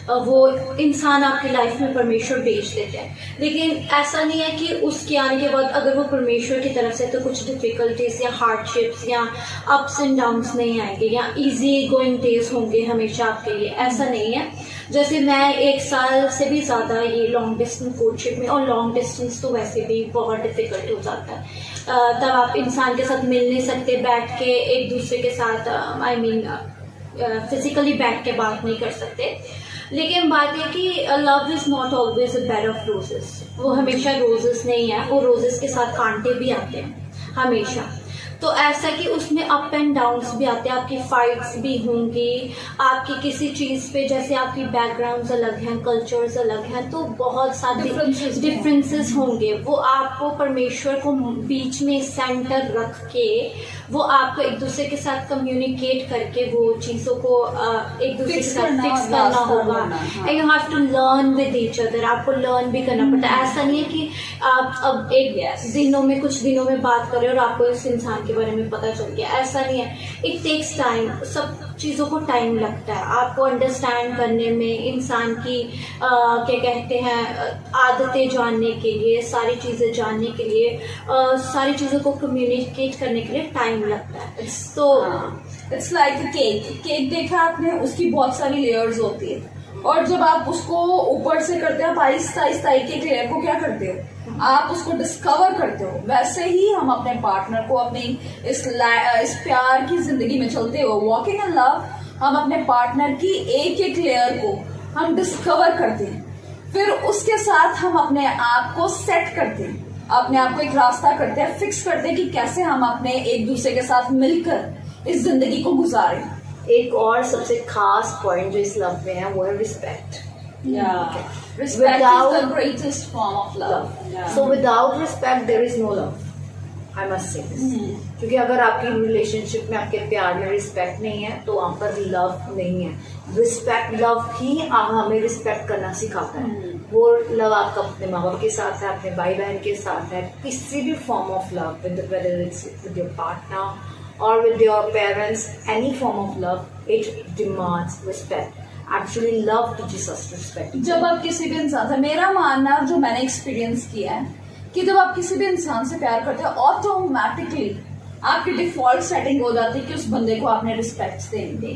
वो इंसान आपकी लाइफ में परमेश्वर भेज देते हैं, लेकिन ऐसा नहीं है कि उसके आने के बाद अगर वो परमेश्वर की तरफ से तो कुछ डिफिकल्टीज या हार्डशिप्स या अप्स एंड डाउन्स नहीं आएंगे या इजी गोइंग डेज होंगे हमेशा आपके लिए, ऐसा नहीं है। जैसे मैं 1 साल से भी ज़्यादा ये लॉन्ग डिस्टेंस कोर्टशिप में, और लॉन्ग डिस्टेंस तो वैसे भी बहुत डिफिकल्ट हो जाता है, तब आप इंसान के साथ मिल नहीं सकते, बैठ के एक दूसरे के साथ आई मीन फिजिकली बैठ के बात नहीं कर सकते। लेकिन बात है कि love is not always a bed of roses, वो हमेशा रोजेस नहीं है, वो रोजेस के साथ कांटे भी आते हैं हमेशा। तो ऐसा कि उसमें अप एंड डाउन्स भी आते हैं, आपकी फाइट्स भी होंगी, आपकी किसी चीज़ पे जैसे आपकी बैकग्राउंड्स अलग हैं, कल्चर्स अलग हैं, तो बहुत सारे डिफरेंसेस होंगे। वो आपको परमेश्वर को बीच में सेंटर रख के वो आपको एक दूसरे के साथ कम्युनिकेट करके वो चीज़ों को एक दूसरे के साथ फिक्स करना होगा। And you have to learn with each other, आपको लर्न भी करना पड़ता है। ऐसा नहीं है कि आप अब एक दिनों में, कुछ दिनों में बात करें और आपको इस इंसान के बारे में पता चल गया, ऐसा नहीं है। इट टेक्स टाइम, सब चीज़ों को टाइम लगता है आपको अंडरस्टैंड करने में, इंसान की क्या कहते हैं आदतें जानने के लिए, सारी चीज़ें जानने के लिए, सारी चीज़ों को कम्युनिकेट करने के लिए टाइम लगता है। तो इट्स लाइक केक देखा आपने, उसकी बहुत सारी लेयर्स होती है, और जब आप उसको ऊपर से करते हो, आप आहिस्ता आहिस्ता एक लेयर को क्या करते हो, आप उसको डिस्कवर करते हो। वैसे ही हम अपने पार्टनर को अपनी इस प्यार की जिंदगी में चलते हो, वॉकिंग इन लव, हम अपने पार्टनर की एक लेयर को हम डिस्कवर करते हैं, फिर उसके साथ हम अपने आप को सेट करते हैं, अपने आप को एक रास्ता करते हैं, फिक्स करते हैं कि कैसे हम अपने एक दूसरे के साथ मिलकर इस जिंदगी को गुजारें। एक और सबसे खास पॉइंट जो इस लव में है वो है respect. Respect is the greatest form of love. So without respect there is no love. I must say this. क्योंकि अगर आपकी रिलेशनशिप में, आपके प्यार में रिस्पेक्ट नहीं है तो वहाँ पर लव नहीं है. रिस्पेक्ट, लव ही हमें रिस्पेक्ट करना सिखाता है. वो लव आपका अपने माँ बाप के साथ है, अपने भाई बहन के साथ है, किसी भी form of love, whether it's with your partner or with your parents, any form of love, it demands respect. Actually love teaches us to respect. जब आप किसी भी इंसान से, मेरा मानना जो मैंने एक्सपीरियंस किया है कि जब आप किसी भी इंसान से प्यार करते हो ऑटोमेटिकली आपकी डिफॉल्ट सेटिंग हो जाती है कि उस बंदे को आपने रिस्पेक्ट देंगे।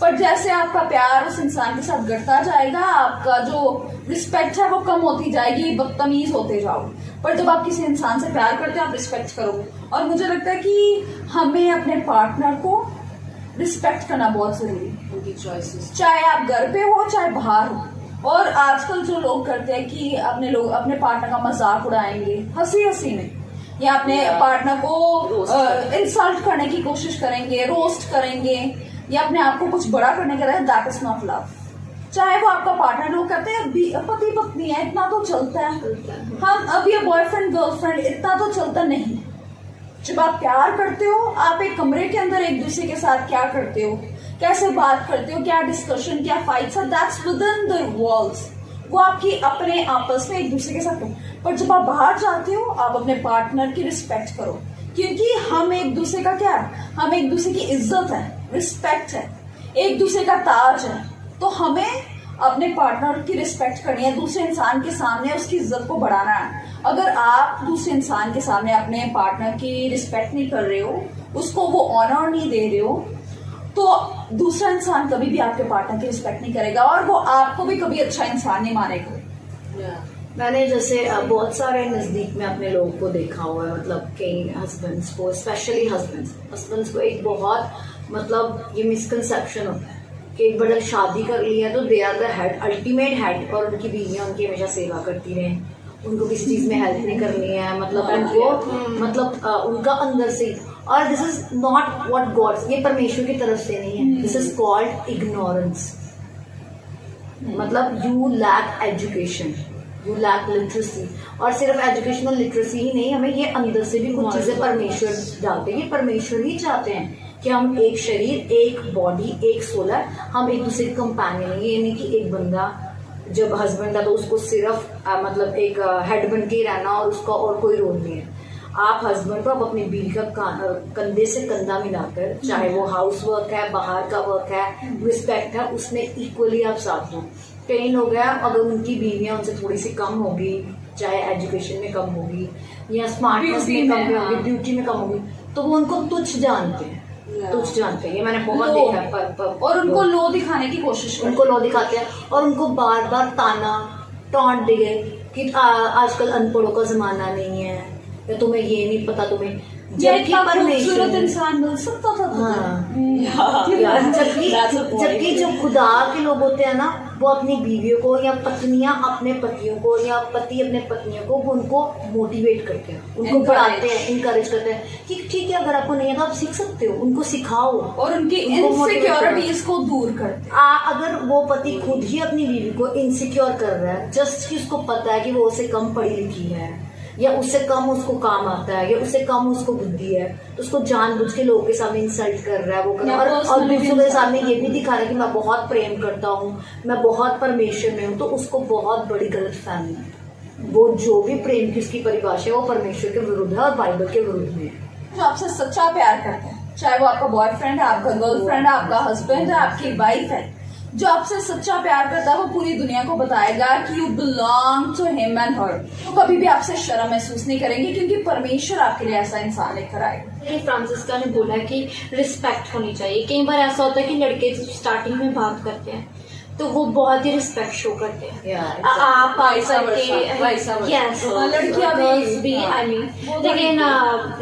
पर जैसे आपका प्यार उस इंसान के साथ घटता जाएगा, आपका जो रिस्पेक्ट है वो कम होती जाएगी, बदतमीज होते जाओगे। पर जब आप किसी इंसान से प्यार करते हो आप रिस्पेक्ट करोगे। और मुझे लगता है कि हमें अपने पार्टनर को रिस्पेक्ट करना बहुत जरूरी है, उनकी चॉइसेस, चाहे आप घर पे हो चाहे बाहर हो। और आजकल जो लोग करते हैं कि अपने पार्टनर का मजाक उड़ाएंगे हंसी हंसी में, या अपने पार्टनर को इंसल्ट करने की कोशिश करेंगे, रोस्ट करेंगे, या अपने आप को कुछ बड़ा करने के लिए, दैट इज नॉट लव। चाहे वो आपका पार्टनर, लोग कहते हैं पति पत्नी है इतना तो चलता है, हम अभी बॉयफ्रेंड गर्लफ्रेंड इतना तो चलता नहीं। जब आप प्यार करते हो, आप एक कमरे के अंदर एक दूसरे के साथ क्या करते हो, कैसे बात करते हो, क्या डिस्कशन, क्या फाइट्स है, that's with in the walls, वो आपकी अपने आपस में एक दूसरे के साथ। पर जब आप बाहर जाते हो आप अपने पार्टनर की रिस्पेक्ट करो, क्योंकि हम एक दूसरे का क्या है, हम एक दूसरे की इज्जत है, रिस्पेक्ट है, एक दूसरे का ताज है। तो हमें अपने पार्टनर की रिस्पेक्ट करनी है, दूसरे इंसान के सामने उसकी इज्जत को बढ़ाना है। अगर आप दूसरे इंसान के सामने अपने पार्टनर की रिस्पेक्ट नहीं कर रहे हो, उसको वो ऑनर नहीं दे रहे हो, तो दूसरा इंसान कभी भी आपके पार्टनर की रिस्पेक्ट नहीं करेगा और वो आपको भी कभी अच्छा इंसान नहीं मानेगा। मैंने जैसे बहुत सारे नज़दीक में अपने लोगों को देखा हुआ है, मतलब कई हस्बैंड्स को, स्पेशली हस्बैंड्स को एक बहुत मतलब ये मिसकंसेप्शन होता है कि एक बार शादी कर ली है तो they are the head, ultimate head, और उनकी बीवियाँ उनकी हमेशा सेवा करती रहें, उनको किसी चीज़ में हेल्प नहीं करनी है, मतलब उनको मतलब उनका अंदर से। और this is not what God's, ये परमेश्वर की तरफ से नहीं है, दिस इज कॉल्ड इग्नोरेंस। मतलब you lack education, you lack literacy. और सिर्फ एजुकेशनल लिटरेसी ही नहीं, हमें ये अंदर से भी कुछ चीज़ें परमेश्वर डालते हैं। ये परमेश्वर ही चाहते हैं कि हम एक शरीर, एक बॉडी, एक सोल है, हम एक दूसरे के कंपेनियन है। ये नहीं कि एक बंदा जब हस्बैंड था तो उसको सिर्फ मतलब एक हेड बन के ही रहना और उसका और कोई रोल नहीं है। आप हस्बैंड को आप अपनी बीवी का कंधे से कंधा मिलाकर, चाहे वो हाउस वर्क है, बाहर का वर्क है, रिस्पेक्ट है, उसमें इक्वली आप साथ हो। कई लोग हैं अगर उनकी बीवियां उनसे थोड़ी सी कम होगी, चाहे एजुकेशन में कम होगी या स्मार्टनेस में कम होगी, ब्यूटी में कम होगी, तो वो उनको तुच्छ जानते हैं, तुच्छ जानते हैं। ये मैंने बहुत देखा है। और उनको लो दिखाने की कोशिश करते हैं, उनको लो दिखाते हैं और उनको बार बार ताना टॉन्ट दिए कि आजकल अनपढ़ों का जमाना नहीं है, या तुम्हें ये नहीं पता, तुम्हें जबकि खूबसूरत इंसान मिल सकता था। जबकि जो खुदा के लोग होते हैं ना, वो अपनी बीवियों को या पत्नियां अपने पतियों को या पति अपने पत्नियों को उनको मोटिवेट करते हैं, उनको बढ़ाते हैं, इनकरेज करते हैं कि ठीक है अगर आपको नहीं है तो आप सीख सकते हो, उनको सिखाओ और उनकी इनसिक्योरिटीज को दूर करते हैं। अगर वो पति खुद ही अपनी बीवी को इनसिक्योर कर रहा है जस्ट कि उसको पता है कि वो उससे कम पढ़ी लिखी है या उससे कम उसको काम आता है या उससे कम उसको बुद्धि है, तो उसको जानबूझ के लोगों के सामने इंसल्ट कर रहा है, वो कर रहा है और दूसरों के सामने ये भी दिखा रहा है कि मैं बहुत प्रेम करता हूँ, मैं बहुत परमेश्वर में हूँ, तो उसको बहुत बड़ी गलत फहमी है। वो जो भी प्रेम की उसकी परिभाषा है वो परमेश्वर के विरुद्ध है और बाइबल के विरुद्ध में है। जो आपसे सच्चा प्यार करते हैं, चाहे वो आपका बॉयफ्रेंड है, आपका गर्लफ्रेंड है, आपका हस्बैंड है, आपकी वाइफ है, जो आपसे सच्चा प्यार करता है वो पूरी दुनिया को बताएगा कि you belong to him and her. तो कभी भी आपसे शर्म महसूस नहीं करेंगे क्योंकि परमेश्वर आपके लिए ऐसा इंसान लेकर आएगा। फ्रांसिस्का ने बोला कि रिस्पेक्ट होनी चाहिए। कई बार ऐसा होता है कि लड़के जब स्टार्टिंग में बात करते हैं तो वो बहुत ही रिस्पेक्ट शो करते हैं, आप करके यस, लड़कियां भी आई मीन, लेकिन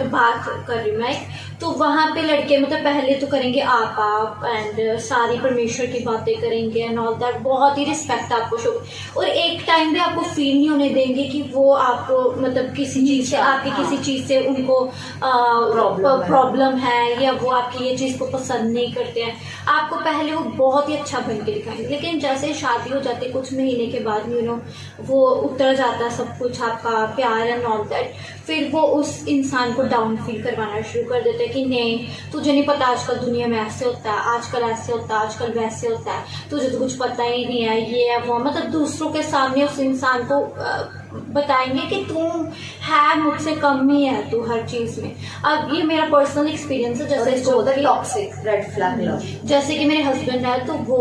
बात कर रही हूँ मैं, तो वहाँ पे लड़के मतलब पहले तो करेंगे आप एंड सारी परमेश्वर की बातें करेंगे एंड ऑल दैट, बहुत ही रिस्पेक्ट आपको शो, और एक टाइम भी आपको फील नहीं होने देंगे कि वो आपको मतलब किसी चीज़ से, आपकी किसी चीज़ से उनको प्रॉब्लम है या वो आपकी ये चीज़ को पसंद नहीं करते हैं। आपको पहले वो बहुत ही अच्छा बन के दिखाएंगे, लेकिन जैसे शादी हो जाती है कुछ महीने के बाद वो उतर जाता है सब कुछ, आपका प्यार एंड ऑल दैट, फिर वो उस इंसान को डाउन फील करवाना शुरू कर देते हैं कि नहीं, तुझे नहीं पता आजकल दुनिया में ऐसे होता है, आजकल ऐसे होता है, आजकल वैसे होता है, तुझे तो कुछ पता ही नहीं है, ये है वो। मतलब दूसरों के सामने उस इंसान को बताएंगे कि तू है मुझसे कम ही है तू हर चीज़ में। अब ये मेरा पर्सनल एक्सपीरियंस है। जैसे टॉक्सिक रेड फ्लैग लव, जैसे कि मेरे हस्बैंड है तो वो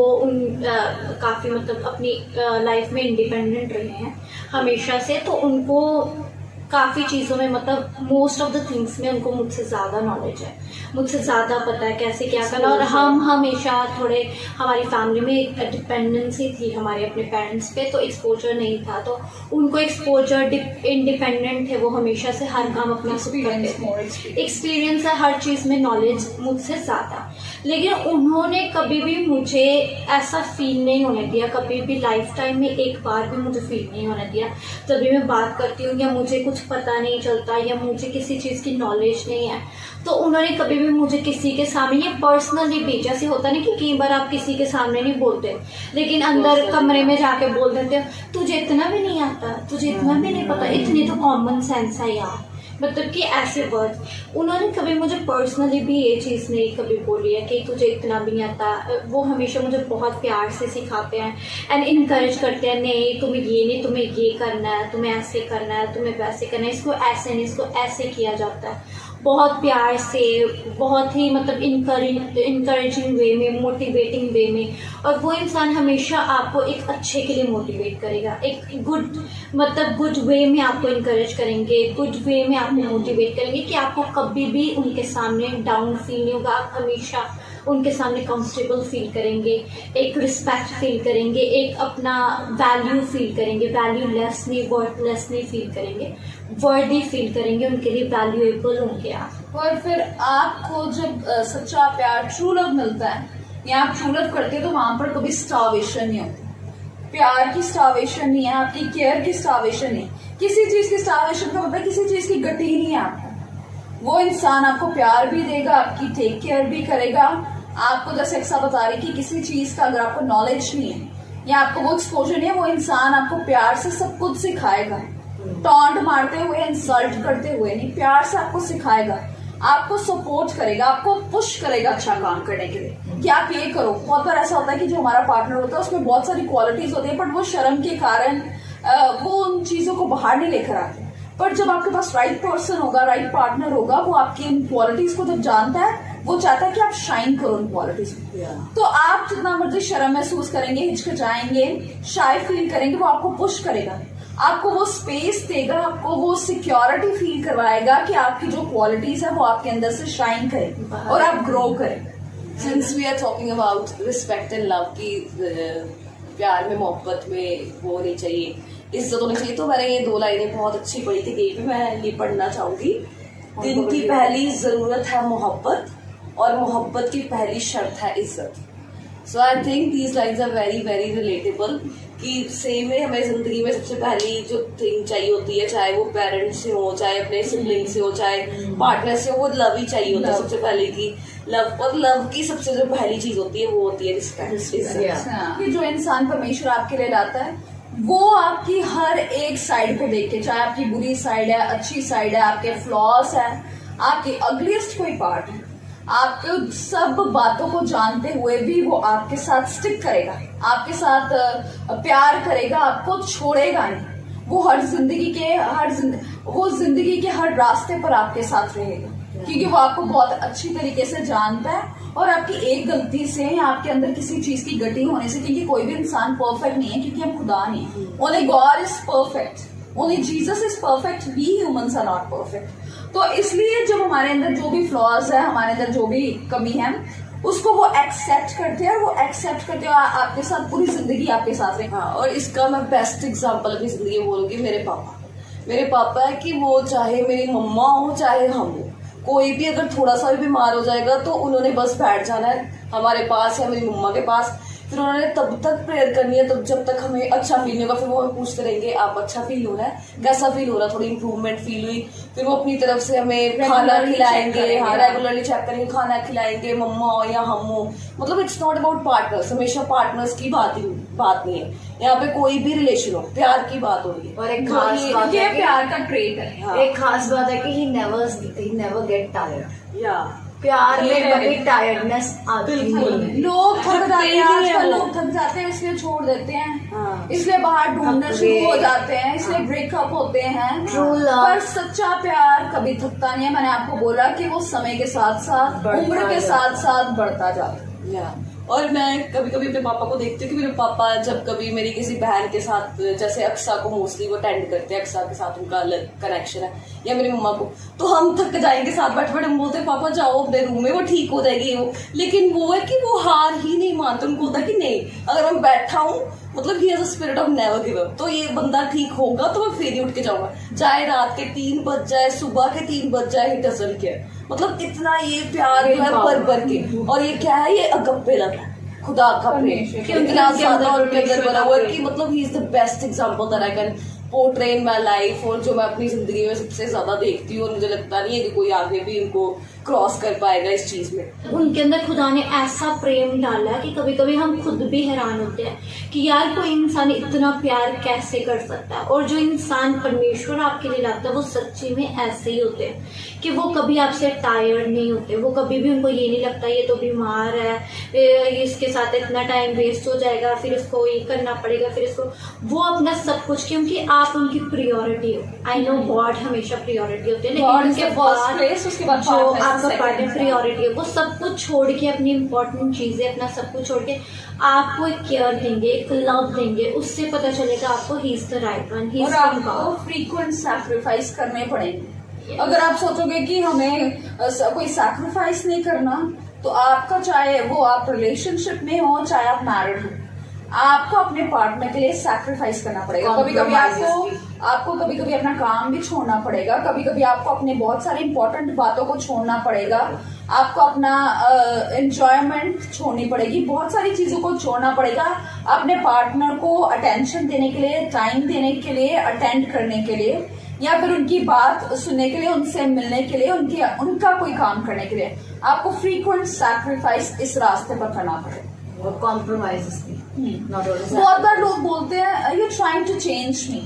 काफ़ी मतलब अपनी लाइफ में इंडिपेंडेंट रहे हैं हमेशा से, तो उनको काफ़ी चीज़ों में मतलब मोस्ट ऑफ द थिंग्स में उनको मुझसे ज़्यादा नॉलेज है, मुझसे ज़्यादा पता है कैसे क्या करना। और हम हमेशा थोड़े, हमारी फैमिली में डिपेंडेंसी थी हमारे अपने पेरेंट्स पे, तो एक्सपोजर नहीं था, तो उनको एक्सपोजर, इंडिपेंडेंट थे वो हमेशा से, हर काम अपना एक्सपीरियंस है हर चीज़ में, नॉलेज मुझसे ज़्यादा। लेकिन उन्होंने कभी भी मुझे ऐसा फील नहीं होने दिया, कभी भी लाइफ टाइम में एक बार भी मुझे फील नहीं होने दिया जब भी मैं बात करती हूँ या मुझे कुछ पता नहीं चलता या मुझे किसी चीज़ की नॉलेज नहीं है, तो उन्होंने कभी भी मुझे किसी के सामने, ये पर्सनली भी, जैसे होता ना कि कई बार आप किसी के सामने नहीं बोलते लेकिन अंदर कमरे में जाके बोल देते हो, तुझे इतना भी नहीं आता, तुझे इतना भी नहीं पता, इतनी तो कॉमन सेंस है यार, मतलब कि ऐसे वर्ड। उन्होंने कभी मुझे पर्सनली भी ये चीज़ नहीं कभी बोली है कि तुझे इतना भी नहीं आता। वो हमेशा मुझे बहुत प्यार से सिखाते हैं एंड इनकरेज करते हैं, नहीं तुम्हें ये नहीं, तुम्हें ये करना है, तुम्हें ऐसे करना है, तुम्हें वैसे करना है, इसको ऐसे नहीं, इसको ऐसे किया जाता है। बहुत प्यार से, बहुत ही मतलब इनकरेजिंग वे में, मोटिवेटिंग वे में। और वो इंसान हमेशा आपको एक अच्छे के लिए मोटिवेट करेगा, एक गुड वे में आपको इनकरेज करेंगे, गुड वे में आपको मोटिवेट करेंगे कि आपको कभी भी उनके सामने डाउन फील नहीं होगा। आप हमेशा उनके सामने कंफर्टेबल फील करेंगे, एक रिस्पेक्ट फील करेंगे, एक अपना वैल्यू फील करेंगे, वैल्यूलेस नहीं, वर्थलेस नहीं फील करेंगे, वर्दी फील करेंगे, उनके लिए वैल्यूएबल होंगे आप। और फिर आपको जब सच्चा प्यार, ट्रू लव मिलता है या आप ट्रू लव करते हैं तो वहां पर कभी स्टार्वेशन नहीं होती। प्यार की स्टार्वेशन नहीं है, आपकी केयर की स्टार्वेशन नहीं, किसी चीज की स्टार्वेशन का मतलब किसी चीज की गति नहीं है आपको। वो इंसान आपको प्यार भी देगा, आपकी टेक केयर भी करेगा। आपको जैसे एक्सा बता रही कि किसी चीज का अगर आपको नॉलेज नहीं है या आपको वो एक्सपोजर नहीं है, वो इंसान आपको प्यार से सब कुछ सिखाएगा, टॉन्ट मारते हुए, इंसल्ट करते हुए नहीं, प्यार से आपको सिखाएगा, आपको सपोर्ट करेगा, आपको पुश करेगा अच्छा काम करने के लिए कि आप ये करो। बहुत बार ऐसा होता है कि जो हमारा पार्टनर होता है उसमें बहुत सारी क्वालिटीज होती है, बट वो शर्म के कारण वो उन चीजों को बाहर नहीं लेकर आते। पर जब आपके पास राइट पर्सन होगा, राइट पार्टनर होगा, वो आपकी इन क्वालिटीज को जब जानता है, वो चाहता है कि आप शाइन करो उन क्वालिटीज में। तो आप जितना मर्जी शर्म महसूस करेंगे, हिचकिचाएंगे, शाय फील करेंगे, वो आपको पुश करेगा, आपको वो स्पेस देगा, आपको वो सिक्योरिटी फील करवाएगा कि आपकी जो क्वालिटीज है वो आपके अंदर से शाइन करें और आप ग्रो करें। Since we are talking about respect and love की, प्यार में, मोहब्बत में वो होनी चाहिए, इज्जत होनी चाहिए, तो मैंने ये 2 लाइनें बहुत अच्छी पढ़ी थी कहीं पे, मैं ये पढ़ना चाहूंगी। दिन की पहली जरूरत है मोहब्बत और मोहब्बत की पहली शर्त है इज्जत। So I think these lines are very very relatable कि सेम है, हमें जिंदगी में सबसे पहली जो थिंग चाहिए होती है, चाहे वो पेरेंट्स से हो, चाहे अपने सिबलिंग से हो, चाहे पार्टनर से हो, वो लव ही चाहिए होता है सबसे पहले की लव। और लव की सबसे जो पहली चीज होती है वो होती है रिस्पेक्ट। कि जो इंसान परमेश्वर आपके लिए लाता है वो आपकी हर एक साइड को देख के, चाहे आपकी बुरी साइड है, अच्छी साइड है, आपके फ्लॉस है, आपकी अगलीस्ट कोई पार्ट है, आपके सब बातों को जानते हुए भी वो आपके साथ स्टिक करेगा, आपके साथ प्यार करेगा, आपको छोड़ेगा नहीं। वो जिंदगी के हर रास्ते पर आपके साथ रहेगा, क्योंकि वो आपको बहुत अच्छी तरीके से जानता है। और आपकी एक गलती से या आपके अंदर किसी चीज की गति होने से, क्योंकि कोई भी इंसान परफेक्ट नहीं है, क्योंकि हम खुदा नहीं, only God is perfect, only Jesus is perfect, we humans are not perfect. तो इसलिए जब हमारे अंदर जो भी फ्लॉज है, हमारे अंदर जो भी कमी है, उसको वो एक्सेप्ट करते हैं और वो एक्सेप्ट करते हैं आपके साथ पूरी जिंदगी आपके साथ रहे। हाँ, और इसका मैं बेस्ट एग्जांपल अपनी जिंदगी में बोलूंगी, मेरे पापा है कि वो चाहे मेरी मम्मा हो चाहे हम हो, कोई भी अगर थोड़ा सा भी बीमार हो जाएगा तो उन्होंने बस बैठ जाना है हमारे पास या मेरी मम्मा के पास, फिर उन्होंने तब तक प्रेयर करनी है तब जब तक हमें अच्छा फील नहीं होगा। फिर वो हमें पूछते रहेंगे आप अच्छा फील हो रहा है, कैसा फील हो रहा है, थोड़ी इंप्रूवमेंट फील हुई, फिर वो अपनी तरफ से हमें खाना खिलाएंगे, हाँ रेगुलरली चेक करेंगे, खाना खिलाएंगे, मम्मा हो या हम हो। मतलब इट्स नॉट अबाउट पार्टनर्स, हमेशा पार्टनर्स की बात ही बात नहीं है, यहाँ पे कोई भी रिलेशन हो, प्यार की बात हो रही है। और एक खास बात ये है कि प्यार का ट्रेट है। हाँ। एक खास बात है कि ही नेवर गेट टायर्ड। या प्यार ये में कभी टायर्डनेस आती बिल्कुल नहीं है। लोग थक जाते हैं, नहीं है आजकल वो। लोग थक जाते हैं इसलिए छोड़ देते हैं, हाँ। इसलिए बाहर ढूंढना थक शुरू हो गए। जाते हैं, इसलिए ब्रेकअप होते हैं। True love। पर सच्चा प्यार कभी थकता नहीं है। मैंने आपको बोला कि वो समय के साथ साथ, बढ़ता उम्र के जाता साथ साथ बढ़ता जाता है। या और मैं कभी कभी अपने पापा को देखती हूँ कि मेरे पापा जब कभी मेरी किसी बहन के साथ, जैसे अक्सा को मोस्टली वो अटेंड करते हैं, अक्सा के साथ उनका अलग कनेक्शन है, या मेरी मम्मा को, तो हम थक जाएंगे साथ बैठ बैठ, हम बोलते हैं पापा जाओ अपने रूम में, वो ठीक हो जाएगी वो। लेकिन वो है कि वो हार ही नहीं मानते, उनको होता है कि नहीं, अगर मैं बैठा हूँ मतलब he has a spirit of never give up, तो ये बंदा ठीक होगा तो मैं फिर ही उठ के जाऊंगा, चाहे रात के 3 बज जाए, सुबह के 3 बज जाए, ही डजंट केयर। मतलब इतना ये प्यार जो है भर भर के, और ये क्या है, ये अगप्पे लग है, खुदा का प्रेम इतना ज्यादा उनके अंदर बना हुआ है कि मतलब he is the best example that I can portray in my life, और जो मैं अपनी जिंदगी में सबसे ज्यादा देखती हूँ, और मुझे लगता नहीं है कि कोई आगे भी इनको क्रॉस कर पाएगा इस चीज में। उनके अंदर खुदा ने ऐसा प्रेम डाला है कि कभी कभी हम खुद भी हैरान होते हैं कि यार कोई इंसान इतना प्यार कैसे कर सकता है। और जो इंसान परमेश्वर आपके लिए लाता है वो सच्ची में ऐसे ही होते हैं कि वो कभी आपसे टायर्ड नहीं होते, वो कभी भी उनको ये नहीं लगता ये तो बीमार है, इसके साथ इतना टाइम वेस्ट हो जाएगा, फिर इसको ये करना पड़ेगा, फिर इसको, वो अपना सब कुछ, क्योंकि आप उनकी प्रियोरिटी हो। आई नो गॉड हमेशा प्रियोरिटी होते हैं, God लेकिन is उनके the first बाद place, उसके बाद जो partner is the आपका second पार्टनर place। प्रियोरिटी है, वो सब कुछ छोड़ के, अपनी इंपॉर्टेंट चीजें, अपना सब कुछ छोड़ के आपको एक केयर देंगे, एक लव देंगे, उससे पता चलेगा आपको he is the right one, he is और फ्रॉम आपको गॉड। फ्रीक्वेंट सैक्रिफाइस करने पड़ेंगे। अगर आप सोचोगे कि हमें कोई सैक्रिफाइस नहीं करना, तो आपका, चाहे वो आप रिलेशनशिप में हो, चाहे आप मैरिड हो, आपको अपने पार्टनर के लिए सैक्रिफाइस करना पड़ेगा। कभी कभी आपको कभी कभी अपना काम भी छोड़ना पड़ेगा, कभी कभी आपको अपने बहुत सारी इंपॉर्टेंट बातों को छोड़ना पड़ेगा, आपको अपना एंजॉयमेंट छोड़नी पड़ेगी, बहुत सारी चीजों को छोड़ना पड़ेगा अपने पार्टनर को अटेंशन देने के लिए, टाइम देने के लिए, अटेंड करने के लिए, या फिर उनकी बात सुनने के लिए, उनसे मिलने के लिए, उनका कोई काम करने के लिए। आपको फ्रीक्वेंट सैक्रिफाइस इस रास्ते पर करना पड़ेगा, और कॉम्प्रोमाइज बहुत बार लोग बोलते हैं यू ट्राइंग टू चेंज मी,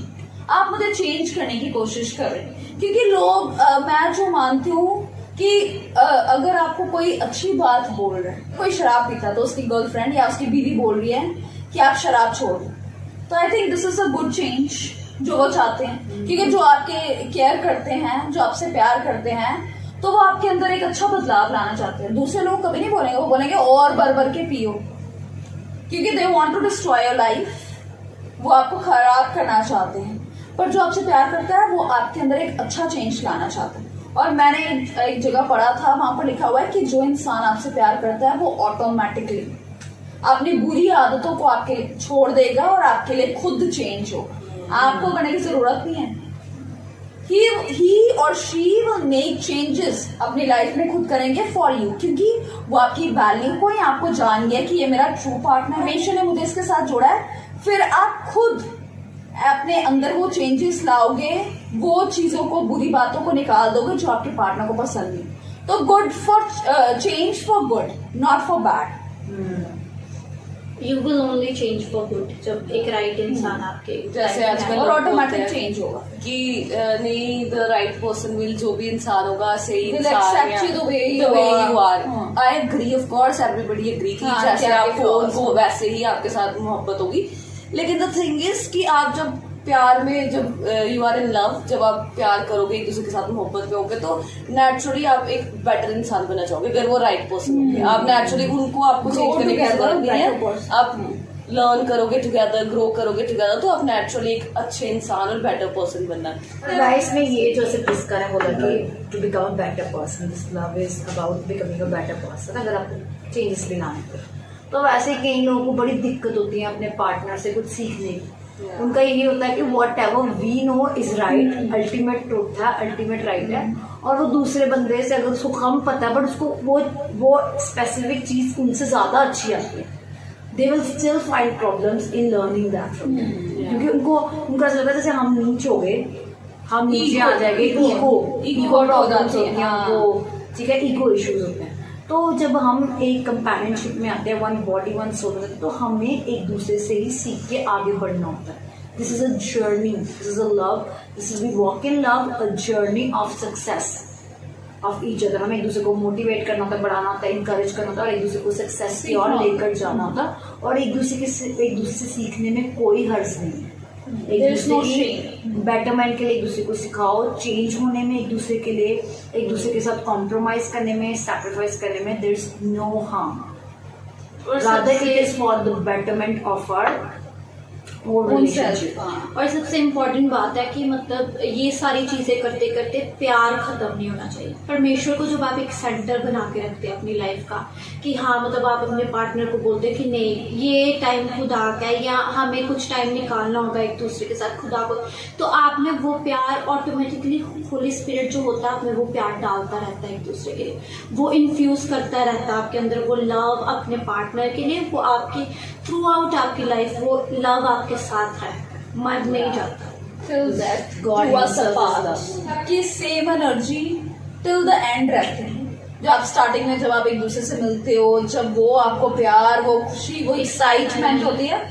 आप मुझे चेंज करने की कोशिश कर रहे हैं। क्योंकि लोग मैं जो मानती हूँ कि अगर आपको कोई अच्छी बात बोल रहे हैं, कोई शराब पीता है तो उसकी गर्लफ्रेंड या उसकी बीवी बोल रही है कि आप शराब छोड़ दो, तो I think this is a good change जो वो चाहते हैं। क्योंकि जो आपके केयर करते हैं, जो आपसे प्यार करते हैं, तो वो आपके अंदर एक अच्छा बदलाव लाना चाहते हैं। दूसरे लोग कभी नहीं बोलेंगे, वो बोलेंगे और भर के पियो, क्योंकि they want to destroy your life, वो आपको खराब करना चाहते हैं। पर जो आपसे प्यार करता है वो आपके अंदर एक अच्छा चेंज लाना चाहता है। और मैंने एक जगह पढ़ा था, वहां पर लिखा हुआ है कि जो इंसान आपसे प्यार करता है वो ऑटोमेटिकली अपनी बुरी आदतों को आपके लिए छोड़ देगा और आपके लिए खुद चेंज होगा, आपको करने की जरूरत नहीं है। he or she will make changes अपनी लाइफ में खुद करेंगे फॉर यू, क्योंकि वो आपकी वैल्यू को या आपको जान गया कि ये मेरा ट्रू पार्टनर, हमेशा ने मुझे इसके साथ जोड़ा है। फिर आप खुद अपने अंदर वो चेंजेस लाओगे, वो चीजों को, बुरी बातों को निकाल दोगे जो आपके पार्टनर को पसंद नहीं। तो good for change for good, not for bad. You will only change for good जब एक राइट इंसान आपके जैसे आजकल और लोग ऑटोमेटिक बोलते हैं चेंज होगा कि नहीं, द राइट पर्सन विल, जो भी इंसान होगा सही Will इंसान accept you the way you are. हाँ। I agree, of course everybody agree कि हाँ, जैसे क्या आप आपके हो flaws उनको वैसे ही आपके साथ मोहब्बत होगी। लेकिन द थिंग इज कि आप जब प्यार में, जब यू आर इन लव, जब आप प्यार करोगे, एक दूसरे के साथ मोहब्बत में होगे, तो नेचुरली आप एक बेटर इंसान बनना चाहोगे अगर वो राइट पर्सन होंगे। आप नेचुरली उनको, आपको चेंज करने की जरूरत नहीं है, आप लर्न करोगे टुगेदर, ग्रो करोगे टुगेदर, तो आप नेचुरली एक अच्छे इंसान और बेटर पर्सन बनना। गाइस में ये जो सिर्फ डिस्कस है बोला कि to become a better person, this love is about becoming a better person. अगर आपको चेंजेस भी लाने तो वैसे कई लोगों को बड़ी दिक्कत होती है अपने पार्टनर से कुछ सीखने की। उनका यही होता है कि whatever we know is right, ultimate truth है, अल्टीमेट राइट है, और वो दूसरे बंदे से अगर उसको कम पता है बट उसको वो स्पेसिफिक चीज उनसे ज्यादा अच्छी आती है, they will still find problems in learning that from them। क्योंकि उनका ऐसा लगता है जैसे हम नीचे हो गए, हम नीचे आ जाएंगे, ईगो हो जाती है, ठीक है, ईगो इश्यूज होते हैं। तो जब हम एक कंपेनियनशिप में आते हैं, वन बॉडी वन सोल में, तो हमें एक दूसरे से ही सीख के आगे बढ़ना होता है. This is a journey, this is a love, this is we walk in love, a journey of success of each other. हमें एक दूसरे को मोटिवेट करना होता है, बढ़ाना होता है, इंकरेज करना होता है, और एक दूसरे को सक्सेस की ओर लेकर जाना होता है. और एक दूसरे से सीखने में कोई हर्ज नहीं है. एक दूसरे की बेटरमेंट के लिए एक दूसरे को सिखाओ, चेंज होने में एक दूसरे के लिए, एक दूसरे के साथ कॉम्प्रोमाइज करने में, सैक्रिफाइस करने में, there is no harm. Rather it is for the betterment of our relationship. और सबसे इम्पोर्टेंट बात है कि मतलब ये सारी चीज़ें करते करते प्यार ख़त्म नहीं होना चाहिए. परमेश्वर को जब आप एक सेंटर बना के रखते हैं अपनी लाइफ का, कि हाँ मतलब आप अपने पार्टनर को बोलते हैं कि नहीं ये टाइम खुदा का है, या हमें कुछ टाइम निकालना होगा एक दूसरे के साथ खुदा को, तो आप में वो प्यार ऑटोमेटिकली होली स्पिरिट जो होता है आप में वो प्यार डालता रहता है एक दूसरे के लिए. वो इन्फ्यूज़ करता रहता है आपके अंदर वो लव अपने पार्टनर के लिए. वो आपकी थ्रू आउट आपकी लाइफ वो लव आपके साथ है, मर नहीं जाता. till death God do us himself apart. is love. आपकी same energy till the end रहते हैं. जो आप स्टार्टिंग में जब आप एक दूसरे से मिलते हो, जब वो आपको प्यार, वो खुशी, वो एक्साइटमेंट होती है,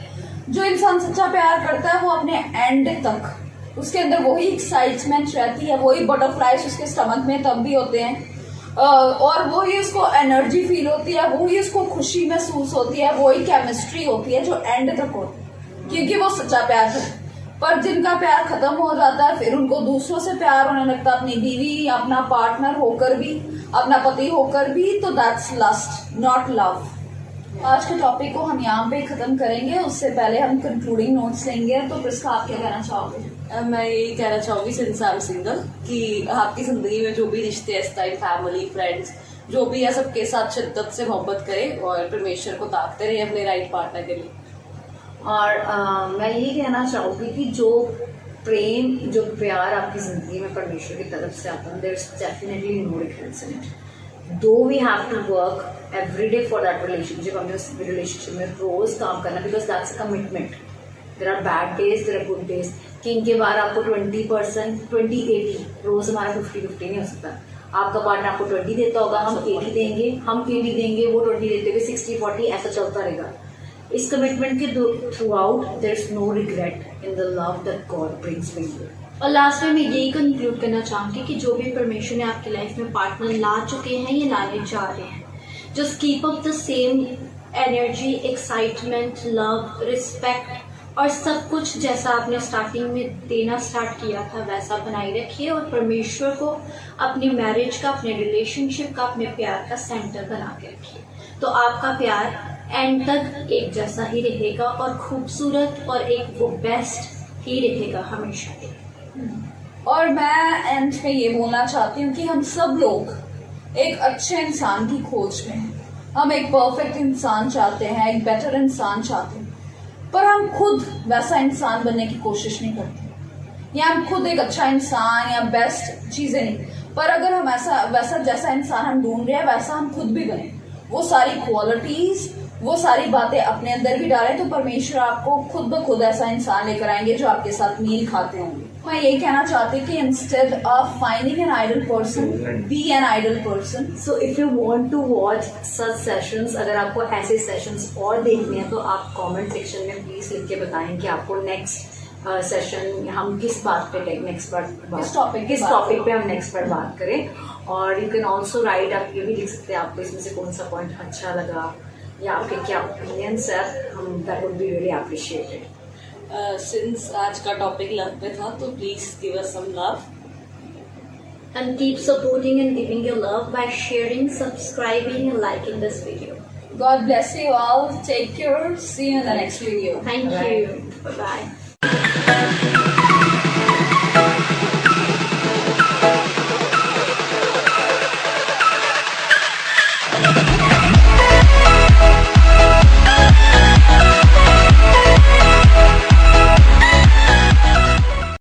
जो इंसान सच्चा प्यार करता है वो अपने एंड तक उसके अंदर वही एक्साइटमेंट रहती है, वही बटरफ्लाइज उसके स्टमक में तब भी होते हैं, और वही उसको एनर्जी फील होती है, वही उसको खुशी महसूस होती है, वही केमिस्ट्री होती है जो एंड तक होती है, क्योंकि वो सच्चा प्यार है. पर जिनका प्यार खत्म हो जाता है फिर उनको दूसरों से प्यार होने लगता है, अपनी बीवी, अपना पार्टनर होकर भी, अपना पति होकर भी, तो दैट्स लस्ट नॉट लव. आज के टॉपिक को हम यहाँ पे खत्म करेंगे, उससे पहले हम कंक्लूडिंग नोट्स लेंगे. तो प्रिस्का आप क्या कहना चाहोगे? मैं यही कहना चाहूंगी सिंस आई एम सिंगल कि आपकी जिंदगी में जो भी रिश्ते इस टाइम फैमिली फ्रेंड्स जो भी है सबके साथ शिद्दत से मोहब्बत करें और परमेश्वर को ताकते रहे अपने राइट पार्टनर के लिए. और मैं यही कहना चाहूँगी कि जो प्रेम, जो प्यार आपकी ज़िंदगी में परमेश्वर की तरफ से आता है, there is definitely no regrets in it. Though we have to work every day for that relationship. हमें उस रिलेशनशिप में रोज़ काम करना, because that's a commitment. There are bad days, there are good days. कि इनके बाद आपको 20%, 20-80, रोज़ हमारा 50-50 नहीं हो सकता. आपका पार्टनर आपको 20 देता होगा, हम 80 देंगे, हम 80 देंगे, वो 20 देते हुए 60-40 ऐसा चलता रहेगा. इस कमिटमेंट के throughout there is no regret in the love that God brings for you. और लास्ट में मैं यही कंक्लूड करना चाहूँगी कि जो भी परमेश्वर ने आपकी लाइफ में पार्टनर ला चुके हैं या लाने जा रहे हैं, just keep up the same energy, excitement, love, respect और सब कुछ जैसा आपने स्टार्टिंग में देना स्टार्ट किया था वैसा बनाए रखिए. और परमेश्वर को अपनी मैरिज का, अपने रिलेशनशिप का, अपने प्यार का सेंटर बना के रखिए. तो आपका प्यार एंड तक एक जैसा ही रहेगा और खूबसूरत और एक वो बेस्ट ही रहेगा हमेशा के. और मैं एंड में ये बोलना चाहती हूँ कि हम सब लोग एक अच्छे इंसान की खोज में हैं. हम एक परफेक्ट इंसान चाहते हैं, एक बेटर इंसान चाहते हैं, पर हम खुद वैसा इंसान बनने की कोशिश नहीं करते, या हम खुद एक अच्छा इंसान या बेस्ट चीज़ें नहीं. पर अगर हम वैसा जैसा इंसान हम ढूंढ रहे हैं वैसा हम खुद भी बने, वो सारी क्वालिटीज़, वो सारी बातें अपने अंदर भी डालें, तो परमेश्वर आपको खुद ब खुद ऐसा इंसान लेकर आएंगे जो आपके साथ मील खाते होंगे. मैं यही कहना चाहती हूँ कि instead of finding an ideal person, be an ideal person. So if you want to watch such sessions, अगर आपको ऐसे सेशंस और देखने हैं तो आप कमेंट सेक्शन में प्लीज लिख के बताएं कि आपको नेक्स्ट सेशन हम किस बात पे, नेक्स्ट किस टॉपिक पे हम नेक्स्ट बार बात करें. और यू कैन ऑल्सो राइट, आप ये भी लिख सकते हैं आपको इसमें से कौन सा पॉइंट अच्छा लगा या आपके क्या ओपिनियंस है. हम that would be really appreciated. Since आज का टॉपिक लव पे था तो please give us some love And keep supporting and giving your love by sharing, subscribing and liking this video. God bless you all. Take care. See you in the next video. Thank you. Bye-bye.